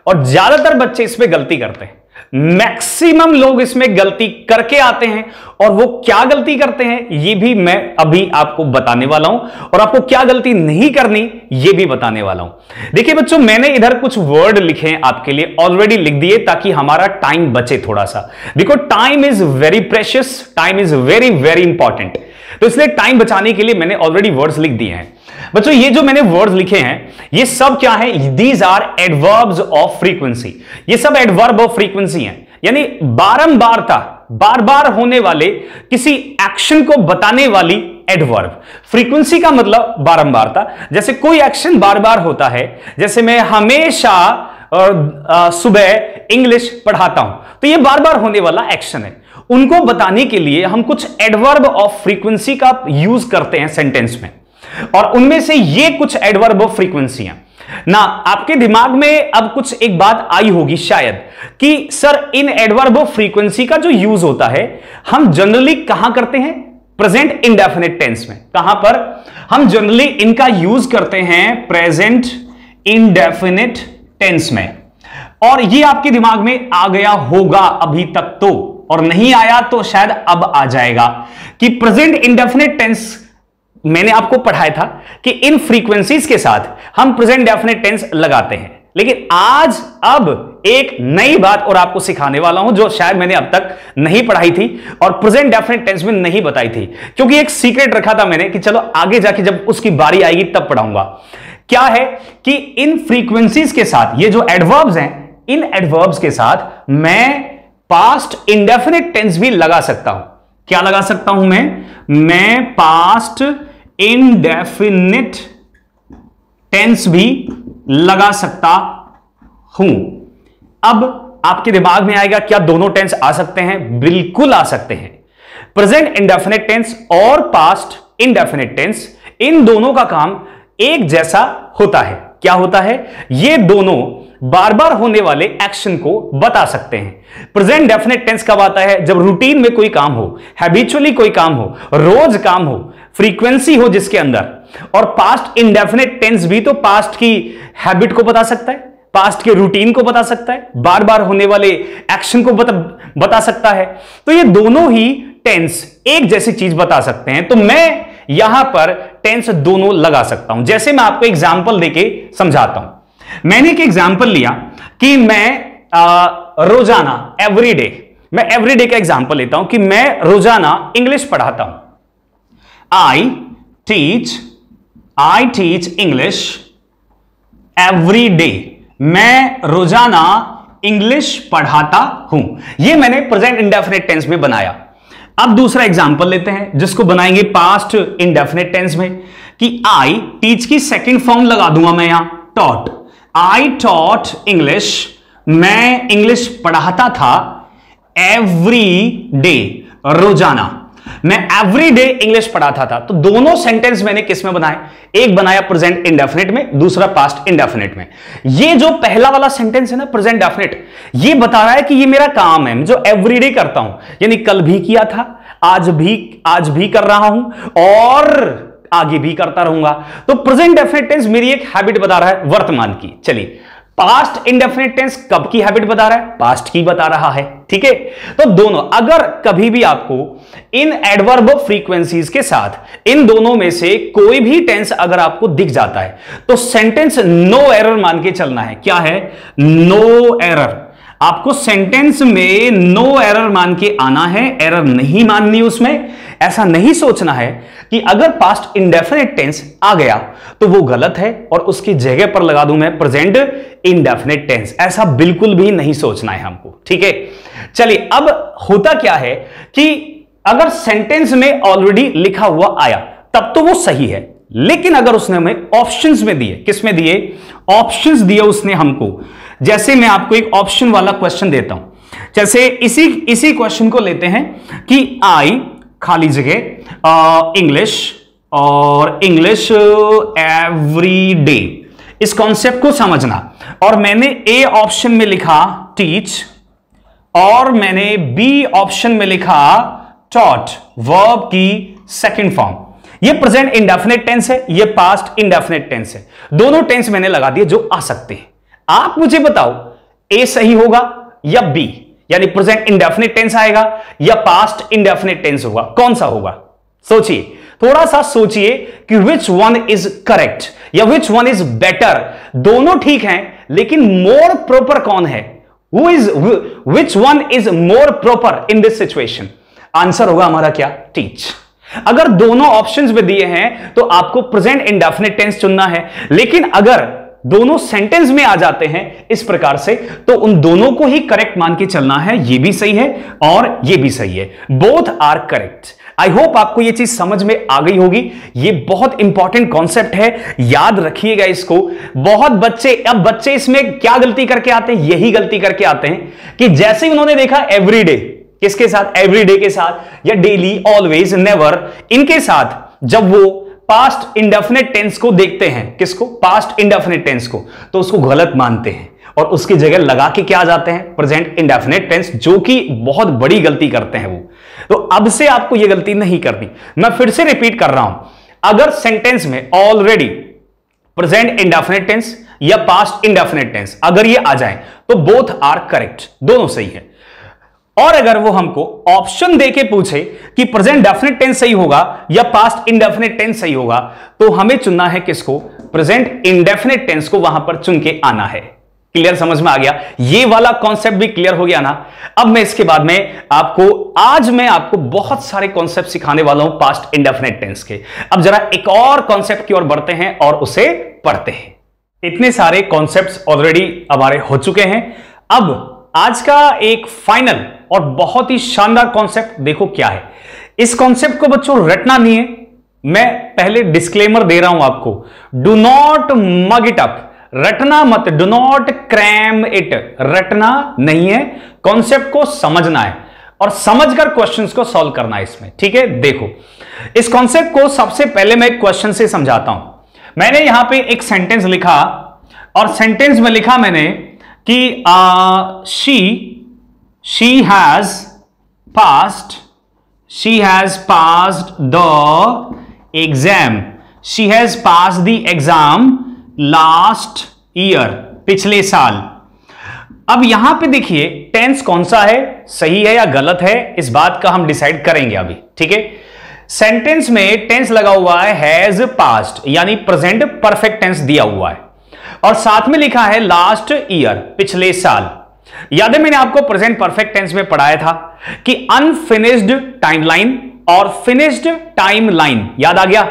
और ज्यादातर बच्चे इसमें गलती करते हैं। मैक्सिमम लोग इसमें गलती करके आते हैं, और वो क्या गलती करते हैं ये भी मैं अभी आपको बताने वाला हूं, और आपको क्या गलती नहीं करनी ये भी बताने वाला हूं। देखिए बच्चों, मैंने इधर कुछ वर्ड लिखे हैं आपके लिए, ऑलरेडी लिख दिए ताकि हमारा टाइम बचे थोड़ा सा, because time is very precious, time is very very important. तो इसलिए टाइम बचाने के लिए मैंने ऑलरेडी वर्ड्स लिख दिए हैं। बच्चों ये जो मैंने वर्ड्स लिखे हैं ये सब क्या है, these are adverbs of frequency. ये सब एडवर्ब ऑफ फ्रीक्वेंसी हैं, यानी बारंबारता, बार बार होने वाले किसी एक्शन को बताने वाली एडवर्ब। फ्रीक्वेंसी का मतलब बारंबारता। जैसे कोई एक्शन बार बार होता है, जैसे मैं हमेशा सुबह इंग्लिश पढ़ाता हूं, तो ये बार बार होने वाला एक्शन है। उनको बताने के लिए हम कुछ एडवर्ब ऑफ फ्रीक्वेंसी का यूज करते हैं सेंटेंस में, और उनमें से ये कुछ एडवर्ब ऑफ फ्रीक्वेंसी हैं ना। आपके दिमाग में अब कुछ एक बात आई होगी शायद कि sir in adverb of frequency का जो यूज होता है हम जनरली कहां करते हैं, प्रेजेंट इंडेफिनिट टेंस में। कहां पर हम जनरली इनका यूज करते हैं, प्रेजेंट इंडेफिनिट टेंस में। और ये आपके दिमाग में आ गया होगा अभी तक तो, और नहीं आया तो शायद अब आ जाएगा कि प्रेजेंट इंडेफिनिट टेंस मैंने आपको पढ़ाया था कि इन फ्रीक्वेंसीज के साथ हम प्रेजेंट डेफिनेट टेंस लगाते हैं। लेकिन आज अब एक नई बात और आपको सिखाने वाला हूं जो शायद मैंने अब तक नहीं पढ़ाई थी और प्रेजेंट डेफिनेट टेंस में नहीं बताई थी, क्योंकि एक सीक्रेट रखा था मैंने कि चलो आगे जाके जब उसकी बारी आएगी तब पढ़ाऊंगा। क्या है कि इन फ्रीक्वेंसीज के साथ, ये जो एडवर्ब्स हैं, इन एडवर्ब्स के साथ मैं पास्ट इंडेफिनिट टेंस भी लगा सकता हूं। क्या लगा सकता हूं मैं पास्ट इंडेफिनिट टेंस भी लगा सकता हूं। अब आपके दिमाग में आएगा क्या दोनों टेंस आ सकते हैं? बिल्कुल आ सकते हैं। प्रेजेंट इंडेफिनिट टेंस और पास्ट इंडेफिनिट टेंस, इन दोनों का काम एक जैसा होता है। क्या होता है? ये दोनों बार बार होने वाले एक्शन को बता सकते हैं। प्रेजेंट डेफिनेट टेंस कब आता है? जब रूटीन में कोई काम हो, हैबिचुअली कोई काम हो, रोज काम हो, फ्रीक्वेंसी हो जिसके अंदर। और पास्ट इंडेफिनेट टेंस भी तो पास्ट की हैबिट को बता सकता है, पास्ट के रूटीन को बता सकता है, बार बार होने वाले एक्शन को बता सकता है। तो ये दोनों ही टेंस एक जैसी चीज बता सकते हैं। तो मैं यहां पर टेंस दोनों लगा सकता हूं। जैसे मैं आपको एग्जांपल देके समझाता हूं। मैंने एक एग्जांपल लिया कि मैं रोजाना एवरीडे, मैं एवरीडे का एग्जांपल लेता हूं कि मैं रोजाना इंग्लिश पढ़ाता हूं। I teach English every day. मैं रोजाना इंग्लिश पढ़ाता हूं। यह मैंने प्रेजेंट इंडेफिनिट टेंस में बनाया। अब दूसरा एग्जांपल लेते हैं जिसको बनाएंगे पास्ट इंडेफिनिट टेंस में कि आई टीच की सेकंड फॉर्म लगा दूंगा मैं यहां, टॉट। आई टॉट इंग्लिश, मैं इंग्लिश पढ़ाता था एवरी डे, रोजाना। मैं एवरी डे इंग्लिश पढ़ाता था। तो दोनों सेंटेंस मैंने किस में बनाए? एक बनाया प्रेजेंट इंडेफिनिट में, दूसरा पास्ट इंडेफिनिट में। ये जो पहला वाला सेंटेंस है ना प्रेजेंट डेफिनिट, ये बता रहा है कि ये मेरा काम है जो एवरीडे करता हूं, यानी कल भी किया था, आज भी कर रहा हूं और आगे भी करता रहूंगा। तो प्रेजेंट डेफिनिट टेंस मेरी एक हैबिट बता रहा है वर्तमान की। चलिए, पास्ट इंडेफिनिट टेंस कब की हैबिट बता रहा है? पास्ट की बता रहा है। ठीक है, तो दोनों, अगर कभी भी आपको इन एडवर्ब ऑफ फ्रीक्वेंसीज के साथ इन दोनों में से कोई भी टेंस अगर आपको दिख जाता है तो सेंटेंस नो एरर मान के चलना है। क्या है? No error. आपको सेंटेंस में नो एरर मान के आना है, एरर नहीं माननी उसमें। ऐसा नहीं सोचना है कि अगर पास्ट इंडेफिनिट टेंस आ गया तो वो गलत है और उसकी जगह पर लगा दूं मैं प्रेजेंट इंडेफिनिट टेंस। ऐसा बिल्कुल भी नहीं सोचना है हमको। ठीक है, चलिए, अब होता क्या है कि अगर सेंटेंस में ऑलरेडी लिखा हुआ आया तब तो वो सही है, लेकिन अगर उसने हमें ऑप्शंस में दिए, किस में दिए? ऑप्शंस दिए उसने हमको। जैसे मैं आपको एक ऑप्शन वाला क्वेश्चन देता हूं। जैसे इसी क्वेश्चन को लेते हैं कि आई खाली जगह इंग्लिश और इंग्लिश एवरी डे। इस कॉन्सेप्ट को समझना। और मैंने ए ऑप्शन में लिखा टीच और मैंने बी ऑप्शन में लिखा टॉट, वर्ब की सेकंड फॉर्म। ये प्रेजेंट इंडेफिनिट टेंस है, ये पास्ट इंडेफिनिट टेंस है। दोनों टेंस मैंने लगा दिए जो आ सकते हैं। आप मुझे बताओ ए सही होगा या बी, यानी प्रेजेंट इंडेफिनिट टेंस आएगा या पास्ट इंडेफिनिट टेंस होगा? कौन सा होगा? सोचिए, थोड़ा सा सोचिए कि विच वन इज करेक्ट या विच वन इज बेटर। दोनों ठीक हैं, लेकिन मोर प्रॉपर कौन है? Which one is more proper in this situation? Answer होगा हमारा क्या? टीच। अगर दोनों ऑप्शंस में दिए हैं तो आपको प्रेजेंट इंडेफिनिट टेंस चुनना है, लेकिन अगर दोनों सेंटेंस में आ जाते हैं इस प्रकार से तो उन दोनों को ही करेक्ट मान के चलना है। ये भी सही है और ये भी सही है, both are correct. I hope आपको ये चीज समझ में आ गई होगी। ये बहुत इंपॉर्टेंट कॉन्सेप्ट है, याद रखिएगा इसको। बहुत बच्चे इसमें क्या गलती करके आते हैं, यही गलती करके आते हैं कि जैसे ही उन्होंने देखा एवरीडे, किसके साथ, एवरीडे के साथ या डेली, ऑलवेज, नेवर, इनके साथ जब वो पास्ट इंडेफिनिट टेंस को देखते हैं, किसको, पास्ट इंडेफिनिट टेंस को, तो उसको गलत मानते हैं और उसकी जगह लगा के क्या आ जाते हैं, प्रेजेंट इंडेफिनिट टेंस, जो कि बहुत बड़ी गलती करते हैं वो। तो अब से आपको यह गलती नहीं करनी। मैं फिर से रिपीट कर रहा हूं, अगर सेंटेंस में ऑलरेडी प्रेजेंट इंडेफिनिट टेंस या पास्ट इंडेफिनिट टेंस अगर ये आ जाए तो बोथ आर करेक्ट, दोनों सही है। और अगर वो हमको ऑप्शन देके पूछे कि प्रेजेंट डेफिनिट टेंस सही होगा या पास्ट इंडेफिनिट टेंस सही होगा, तो हमें चुनना है किसको, प्रेजेंट इंडेफिनिट टेंस को वहां पर चुन के आना है। क्लियर, समझ में आ गया? ये वाला कॉन्सेप्ट भी क्लियर हो गया ना। अब मैं इसके बाद में आज मैं आपको बहुत सारे कॉन्सेप्ट सिखाने वाला हूं पास्ट इंडेफिनिट टेंस के। अब जरा एक और कॉन्सेप्ट की ओर बढ़ते हैं और उसे पढ़ते हैं। इतने सारे कॉन्सेप्ट्स ऑलरेडी हमारे हो चुके हैं। अब आज का एक फाइनल और बहुत ही शानदार कॉन्सेप्ट देखो क्या है। इस कॉन्सेप्ट को बच्चों रटना नहीं है, मैं पहले डिस्क्लेमर दे रहा हूं आपको, do not mug it up, रटना मत, डू नॉट क्रैम इट, रटना नहीं है, कॉन्सेप्ट को समझना है और समझकर क्वेश्चंस को सॉल्व करना है इसमें, ठीक है। देखो इस कॉन्सेप्ट को सबसे पहले मैं एक क्वेश्चन से समझाता हूं। मैंने यहां पे एक सेंटेंस लिखा और सेंटेंस में लिखा मैंने कि she has passed the exam, she has passed the exam last year, पिछले साल। अब यहां पे देखिए टेंस कौन सा है, सही है या गलत है, इस बात का हम डिसाइड करेंगे अभी, ठीक है। सेंटेंस में टेंस लगा हुआ है हैज पास्ट, यानी प्रेजेंट परफेक्ट टेंस दिया हुआ है और साथ में लिखा है लास्ट ईयर, पिछले साल। याद है मैंने आपको प्रेजेंट परफेक्ट टेंस में पढ़ाया था कि अनफिनिश्ड टाइमलाइन और फिनिश्ड टाइमलाइन, याद आ गया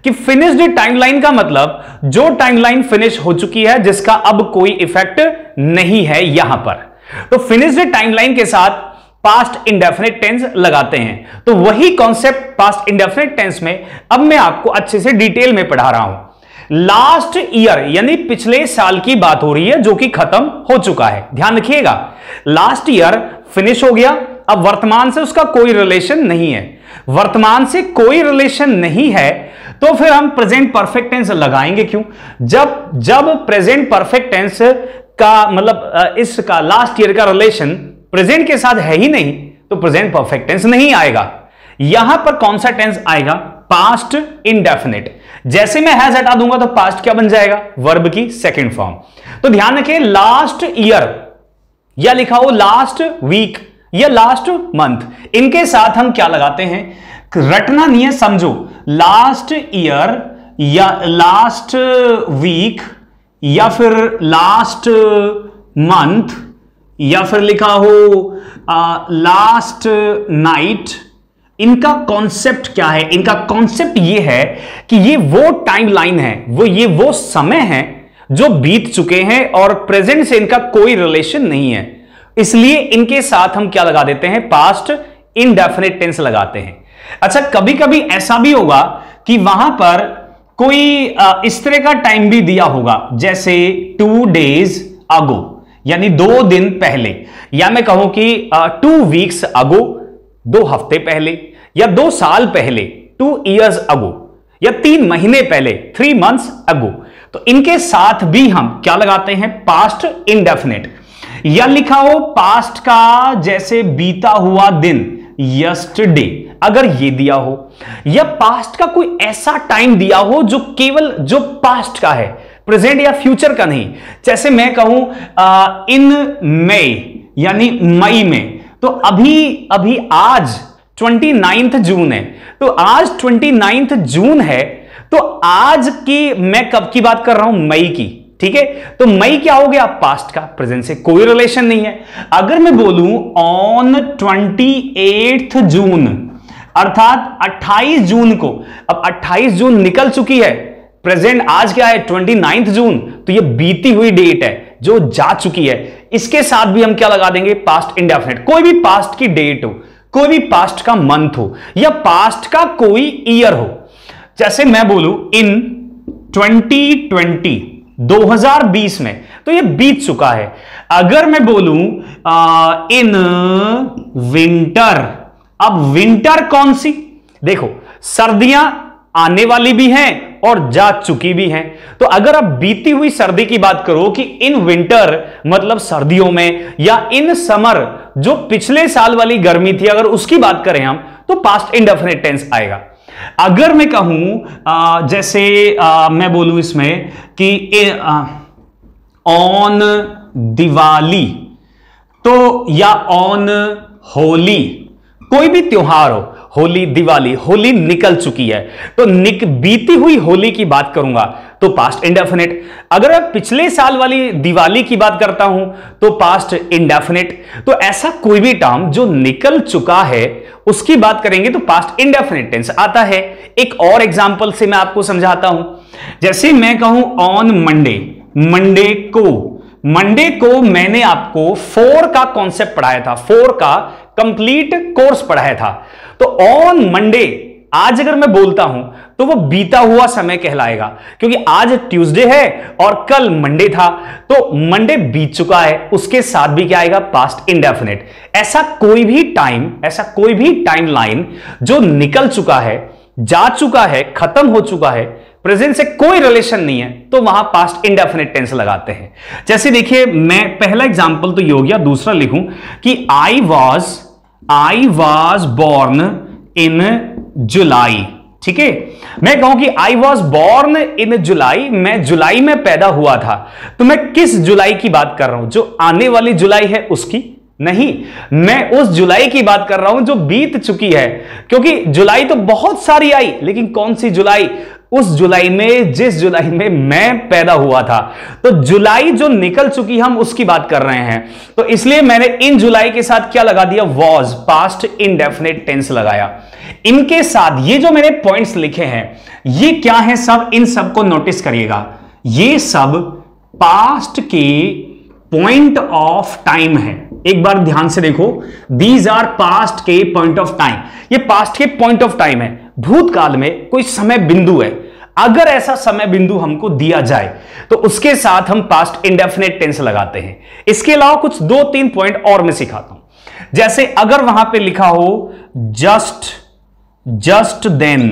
कि फिनिश्ड टाइमलाइन का मतलब जो टाइमलाइन फिनिश हो चुकी है जिसका अब कोई इफेक्ट नहीं है यहां पर, तो फिनिश्ड टाइमलाइन के साथ पास्ट इंडेफिनिट टेंस लगाते हैं। तो वही कॉन्सेप्ट पास्ट इंडेफिनिट टेंस में अब मैं आपको अच्छे से डिटेल में पढ़ा रहा हूं। लास्ट ईयर यानी पिछले साल की बात हो रही है जो कि खत्म हो चुका है, ध्यान रखिएगा। लास्ट ईयर फिनिश हो गया, अब वर्तमान से उसका कोई रिलेशन नहीं है, वर्तमान से कोई रिलेशन नहीं है तो फिर हम प्रेजेंट परफेक्ट टेंस लगाएंगे क्यों? जब प्रेजेंट परफेक्ट टेंस का मतलब इसका लास्ट ईयर का रिलेशन प्रेजेंट के साथ है ही नहीं तो प्रेजेंट परफेक्ट टेंस नहीं आएगा। यहां पर कौन सा टेंस आएगा? Past indefinite. जैसे मैं हैज हटा दूंगा तो पास्ट क्या बन जाएगा? वर्ब की सेकंड फॉर्म। तो ध्यान रखें लास्ट ईयर या लिखा हो लास्ट वीक या लास्ट मंथ, इनके साथ हम क्या लगाते हैं? रटना नहीं है, समझो। लास्ट ईयर या लास्ट वीक या फिर लास्ट मंथ या फिर लिखा हो लास्ट नाइट, इनका कॉन्सेप्ट क्या है? इनका कॉन्सेप्ट ये है कि ये वो टाइमलाइन है, वो समय है जो बीत चुके हैं और प्रेजेंट से इनका कोई रिलेशन नहीं है, इसलिए इनके साथ हम क्या लगा देते हैं? पास्ट इंडेफिनिट टेंस लगाते हैं। अच्छा, कभी कभी ऐसा भी होगा कि वहां पर कोई इस तरह का टाइम भी दिया होगा, जैसे 2 days ago यानी 2 दिन पहले, या मैं कहूं कि 2 weeks ago 2 हफ्ते पहले, या 2 साल पहले 2 years ago, या 3 महीने पहले 3 months ago। तो इनके साथ भी हम क्या लगाते हैं? Past indefinite. या लिखा हो पास्ट का जैसे बीता हुआ दिन, यस्टरडे, अगर ये दिया हो, या पास्ट का कोई ऐसा टाइम दिया हो जो केवल जो पास्ट का है, प्रेजेंट या फ्यूचर का नहीं। जैसे मैं कहूं इन मई यानी मई में, तो अभी आज 29 जून है, तो आज 29 जून है, तो आज की मैं कब की बात कर रहा हूं? मई की, ठीक है। तो मई क्या हो गया? पास्ट का, प्रेजेंट से कोई रिलेशन नहीं है। अगर मैं बोलूं ऑन 28 जून, अर्थात 28 जून को, अब 28 जून निकल चुकी है, प्रेजेंट आज क्या है 29 जून, तो ये बीती हुई डेट है जो जा चुकी है, इसके साथ भी हम क्या लगा देंगे, पास्ट इंडेफिनिट। कोई भी पास्ट की डेट हो, कोई भी पास्ट का मंथ हो, या पास्ट का कोई ईयर हो, जैसे मैं बोलूं इन 2020 2020 में, तो ये बीत चुका है। अगर मैं बोलूं इन विंटर, अब विंटर कौन सी, देखो सर्दियां आने वाली भी हैं और जा चुकी भी हैं, तो अगर आप बीती हुई सर्दी की बात करो कि इन विंटर मतलब सर्दियों में, या इन समर जो पिछले साल वाली गर्मी थी, अगर उसकी बात करें हम, तो पास्ट इंडेफिनिट टेंस आएगा। अगर मैं कहूं जैसे मैं बोलूं इसमें कि ऑन दिवाली, तो या ऑन होली, कोई भी त्योहार हो, होली दिवाली, होली निकल चुकी है, तो बीती हुई होली की बात करूंगा तो पास्ट इंडेफिनिट। अगर मैं पिछले साल वाली दिवाली की बात करता हूं तो पास्ट इंडेफिनिट। तो ऐसा कोई भी टर्म जो निकल चुका है उसकी बात करेंगे तो पास्ट इंडेफिनिट टेंस आता है। एक और एग्जांपल से मैं आपको समझाता हूं, जैसे मैं कहूं ऑन मंडे, मंडे को मैंने आपको 4 का कॉन्सेप्ट पढ़ाया था, 4 का कंप्लीट कोर्स पढ़ाया था। तो ऑन मंडे आज अगर मैं बोलता हूं तो वो बीता हुआ समय कहलाएगा, क्योंकि आज ट्यूसडे है और कल मंडे था, तो मंडे बीत चुका है, उसके साथ भी क्या आएगा, पास्ट इंडेफिनिट। ऐसा कोई भी टाइम लाइन जो निकल चुका है, जा चुका है, खत्म हो चुका है, प्रेजेंट से कोई रिलेशन नहीं है, तो वहां पास्ट इंडेफिनिट टेंस लगाते हैं। जैसे देखिए, मैं पहला एग्जांपल तो ये हो गया, दूसरा लिखूं कि आई वॉज बॉर्न इन जुलाई। ठीक है, मैं कहूं कि आई वॉज बॉर्न इन जुलाई, मैं जुलाई में पैदा हुआ था, तो मैं किस जुलाई की बात कर रहा हूं, जो आने वाली जुलाई है उसकी नहीं, मैं उस जुलाई की बात कर रहा हूं जो बीत चुकी है, क्योंकि जुलाई तो बहुत सारी आई, लेकिन कौन सी जुलाई, उस जुलाई में जिस जुलाई में मैं पैदा हुआ था। तो जुलाई जो निकल चुकी हम उसकी बात कर रहे हैं, तो इसलिए मैंने इन जुलाई के साथ क्या लगा दिया, वॉज, पास्ट इंडेफिनिट टेंस लगाया। इनके साथ ये जो मैंने पॉइंट्स लिखे हैं ये क्या है, सब इन सब को नोटिस करिएगा, ये सब पास्ट के पॉइंट ऑफ टाइम है। एक बार ध्यान से देखो, दीज आर पास्ट के पॉइंट ऑफ टाइम, ये पास्ट के पॉइंट ऑफ टाइम है, भूतकाल में कोई समय बिंदु है। अगर ऐसा समय बिंदु हमको दिया जाए तो उसके साथ हम पास्ट इंडेफिनिट टेंस लगाते हैं। इसके अलावा कुछ 2-3 पॉइंट और मैं सिखाता हूं, जैसे अगर वहां पे लिखा हो जस्ट देन,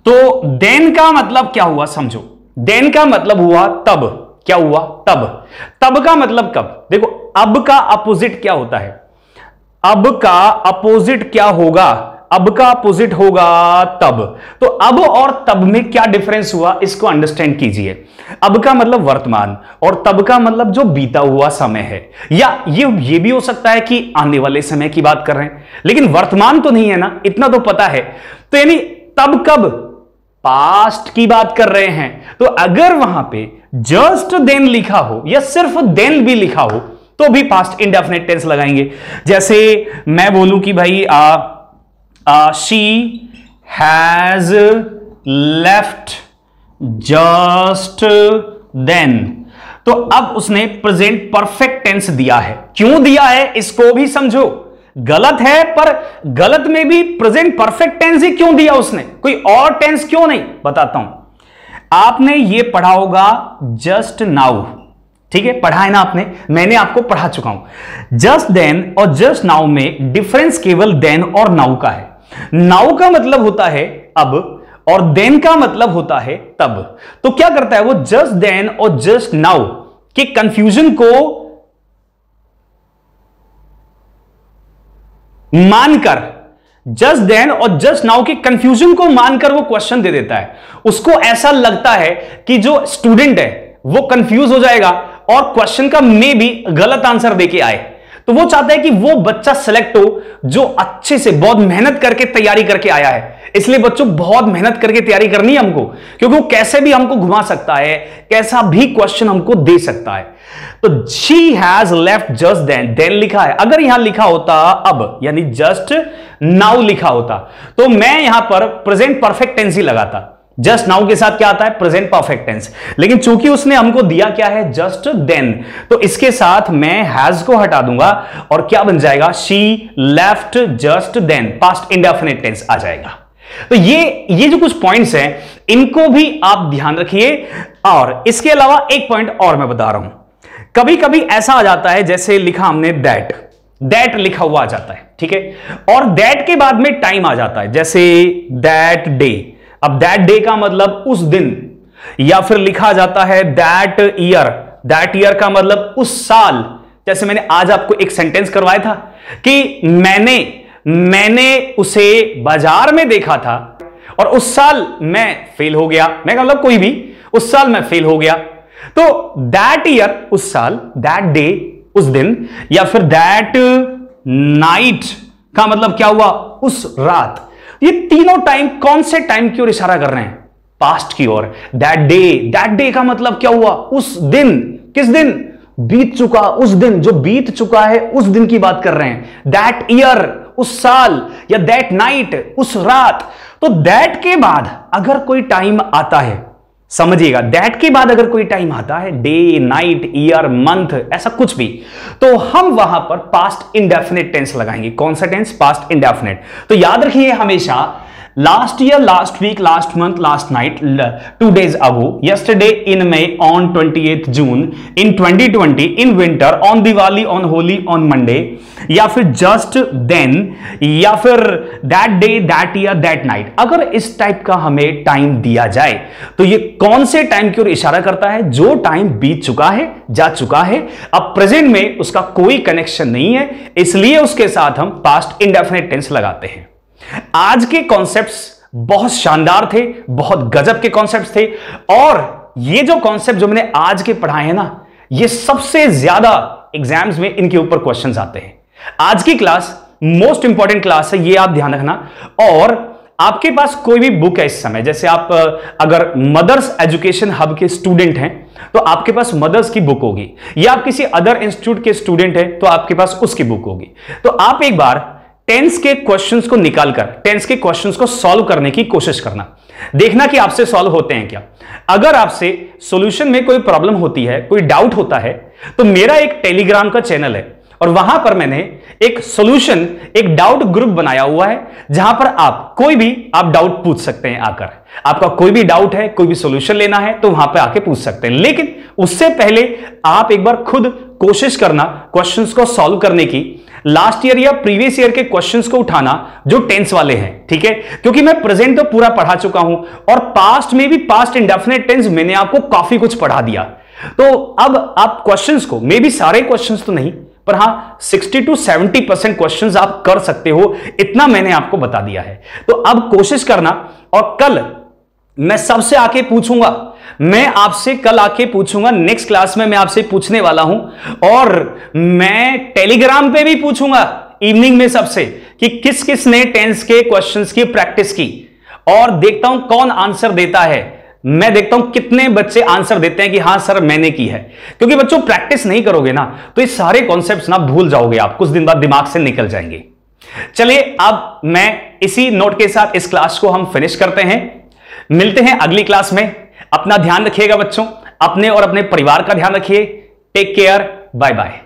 तो देन का मतलब क्या हुआ समझो, देन का मतलब हुआ तब, क्या हुआ, तब का मतलब कब। देखो अब का अपोजिट क्या होता है, अब का अपोजिट क्या होगा, अब का अपोजिट होगा तब। तो अब और तब में क्या डिफरेंस हुआ, इसको अंडरस्टैंड कीजिए। अब का मतलब वर्तमान और तब का मतलब जो बीता हुआ समय है, या ये भी हो सकता है कि आने वाले समय की बात कर रहे हैं, लेकिन वर्तमान तो नहीं है ना, इतना तो पता है। तो यानी तब कब, पास्ट की बात कर रहे हैं। तो अगर वहां पे जस्ट देन लिखा हो या सिर्फ देन भी लिखा हो तो भी पास्ट इंडेफिनिट टेंस लगाएंगे। जैसे मैं बोलूं कि भाई she has left just then, तो अब उसने प्रेजेंट परफेक्ट टेंस दिया है। क्यों दिया है इसको भी समझो, गलत है पर गलत में भी प्रेजेंट परफेक्ट टेंस ही क्यों दिया उसने, कोई और टेंस क्यों नहीं, बताता हूं। आपने ये पढ़ा होगा जस्ट नाउ, ठीक है, पढ़ा है ना आपने, मैंने आपको पढ़ा चुका हूं। जस्ट देन और जस्ट नाउ में डिफरेंस केवल देन और नाउ का है। नाउ का मतलब होता है अब और देन का मतलब होता है तब। तो क्या करता है वो, जस्ट देन और जस्ट नाउ के कंफ्यूजन को मानकर, जस्ट देन और जस्ट नाउ के कंफ्यूजन को मानकर वो क्वेश्चन दे देता है। उसको ऐसा लगता है कि जो स्टूडेंट है वो कंफ्यूज हो जाएगा और क्वेश्चन का मे भी गलत आंसर देके आए, तो वो चाहता है कि वो बच्चा सेलेक्ट हो जो अच्छे से बहुत मेहनत करके तैयारी करके आया है। इसलिए बच्चों बहुत मेहनत करके तैयारी करनी है हमको, क्योंकि वो कैसे भी हमको घुमा सकता है, कैसा भी क्वेश्चन हमको दे सकता है। तो she has left just then लिखा है, अगर यहां लिखा होता अब यानी जस्ट नाउ लिखा होता तो मैं यहां पर प्रेजेंट परफेक्ट टेंस ही लगाता। जस्ट नाउ के साथ क्या आता है? Present perfect tense. लेकिन चूंकि उसने हमको दिया क्या है? जस्ट देन, तो इसके साथ मैं हैज को हटा दूंगा और क्या बन जाएगा? She left just then, past indefinite tense आ जाएगा। तो ये जो कुछ पॉइंट्स हैं इनको भी आप ध्यान रखिए। और इसके अलावा एक पॉइंट और मैं बता रहा हूं, कभी कभी ऐसा आ जाता है जैसे लिखा हमने दैट लिखा हुआ आ जाता है, ठीक है, और दैट के बाद में टाइम आ जाता है, जैसे दैट डे। अब दैट डे का मतलब उस दिन, या फिर लिखा जाता है दैट ईयर का मतलब उस साल। जैसे मैंने आज आपको एक सेंटेंस करवाया था कि मैंने उसे बाजार में देखा था और उस साल मैं फेल हो गया। मैं मतलब कोई भी, उस साल मैं फेल हो गया। तो दैट ईयर उस साल, दैट डे उस दिन, या फिर दैट नाइट का मतलब क्या हुआ? उस रात। ये तीनों टाइम कौन से टाइम की ओर इशारा कर रहे हैं? पास्ट की ओर। दैट डे का मतलब क्या हुआ? उस दिन। किस दिन? बीत चुका उस दिन, जो बीत चुका है उस दिन की बात कर रहे हैं। दैट ईयर उस साल, या दैट नाइट उस रात। तो दैट के बाद अगर कोई टाइम आता है, समझिएगा, दैट के बाद अगर कोई टाइम आता है, डे, नाइट, ईयर, मंथ, ऐसा कुछ भी, तो हम वहां पर पास्ट इंडेफिनिट टेंस लगाएंगे। कौन सा टेंस? Past indefinite. तो याद रखिए हमेशा, last year, last week, last month, last night, 2 days ago, yesterday in May, on 28th June, in 2020, in winter, on Diwali, on Holi, on Monday, या फिर just then, या फिर that day, that year, that night। अगर इस टाइप का हमें टाइम दिया जाए तो ये कौन से टाइम की ओर इशारा करता है? जो टाइम बीत चुका है, जा चुका है, अब प्रेजेंट में उसका कोई कनेक्शन नहीं है, इसलिए उसके साथ हम पास्ट इंडेफिनिट टेंस लगाते हैं। आज के कॉन्सेप्ट्स बहुत शानदार थे, बहुत गजब के कॉन्सेप्ट्स थे, और ये जो कॉन्सेप्ट जो मैंने आज के पढ़ाए हैं ना, ये सबसे ज्यादा एग्जाम्स में इनके ऊपर क्वेश्चंस आते हैं। आज की क्लास मोस्ट इंपॉर्टेंट क्लास है, ये आप ध्यान रखना। और आपके पास कोई भी बुक है इस समय, जैसे आप अगर मदर्स एजुकेशन हब के स्टूडेंट हैं तो आपके पास मदर्स की बुक होगी, या आप किसी अदर इंस्टीट्यूट के स्टूडेंट हैं तो आपके पास उसकी बुक होगी। तो आप एक बार टेंस के क्वेश्चंस को निकालकर टेंस के क्वेश्चंस को सॉल्व करने की कोशिश करना, देखना कि आपसे सॉल्व होते हैं क्या। अगर आपसे सॉल्यूशन में कोई प्रॉब्लम होती है, कोई डाउट होता है, तो मेरा एक टेलीग्राम का चैनल है और वहां पर मैंने एक सॉल्यूशन, एक डाउट ग्रुप बनाया हुआ है, जहां पर आप कोई भी आप डाउट पूछ सकते हैं आकर। आपका कोई भी डाउट है, कोई भी सॉल्यूशन लेना है तो वहां पे आके पूछ सकते हैं। लेकिन उससे पहले आप एक बार खुद कोशिश करना क्वेश्चंस को सॉल्व करने की, लास्ट ईयर या प्रीवियस ईयर के क्वेश्चंस को उठाना जो टेंस वाले हैं, ठीक है, क्योंकि मैं प्रेजेंट तो पूरा पढ़ा चुका हूं और पास्ट में भी पास्ट इंडेफिनिट टेंस मैंने आपको काफी कुछ पढ़ा दिया। तो अब आप क्वेश्चंस को, मे बी सारे क्वेश्चंस तो नहीं, पर हां 60 to 70% क्वेश्चंस आप कर सकते हो, इतना मैंने आपको बता दिया है। तो अब कोशिश करना, और कल मैं सबसे आके पूछूंगा, मैं आपसे कल आके पूछूंगा, नेक्स्ट क्लास में मैं आपसे पूछने वाला हूं, और मैं टेलीग्राम पे भी पूछूंगा इवनिंग में सबसे कि किस किस ने टेंस के क्वेश्चंस की प्रैक्टिस की, और देखता हूं कौन आंसर देता है। मैं देखता हूं कितने बच्चे आंसर देते हैं कि हां सर मैंने की है, क्योंकि बच्चों प्रैक्टिस नहीं करोगे ना तो ये सारे कॉन्सेप्ट्स ना भूल जाओगे आप, कुछ दिन बाद दिमाग से निकल जाएंगे। चलिए अब मैं इसी नोट के साथ इस क्लास को हम फिनिश करते हैं, मिलते हैं अगली क्लास में। अपना ध्यान रखिएगा बच्चों, अपने और अपने परिवार का ध्यान रखिए। Take care, bye bye.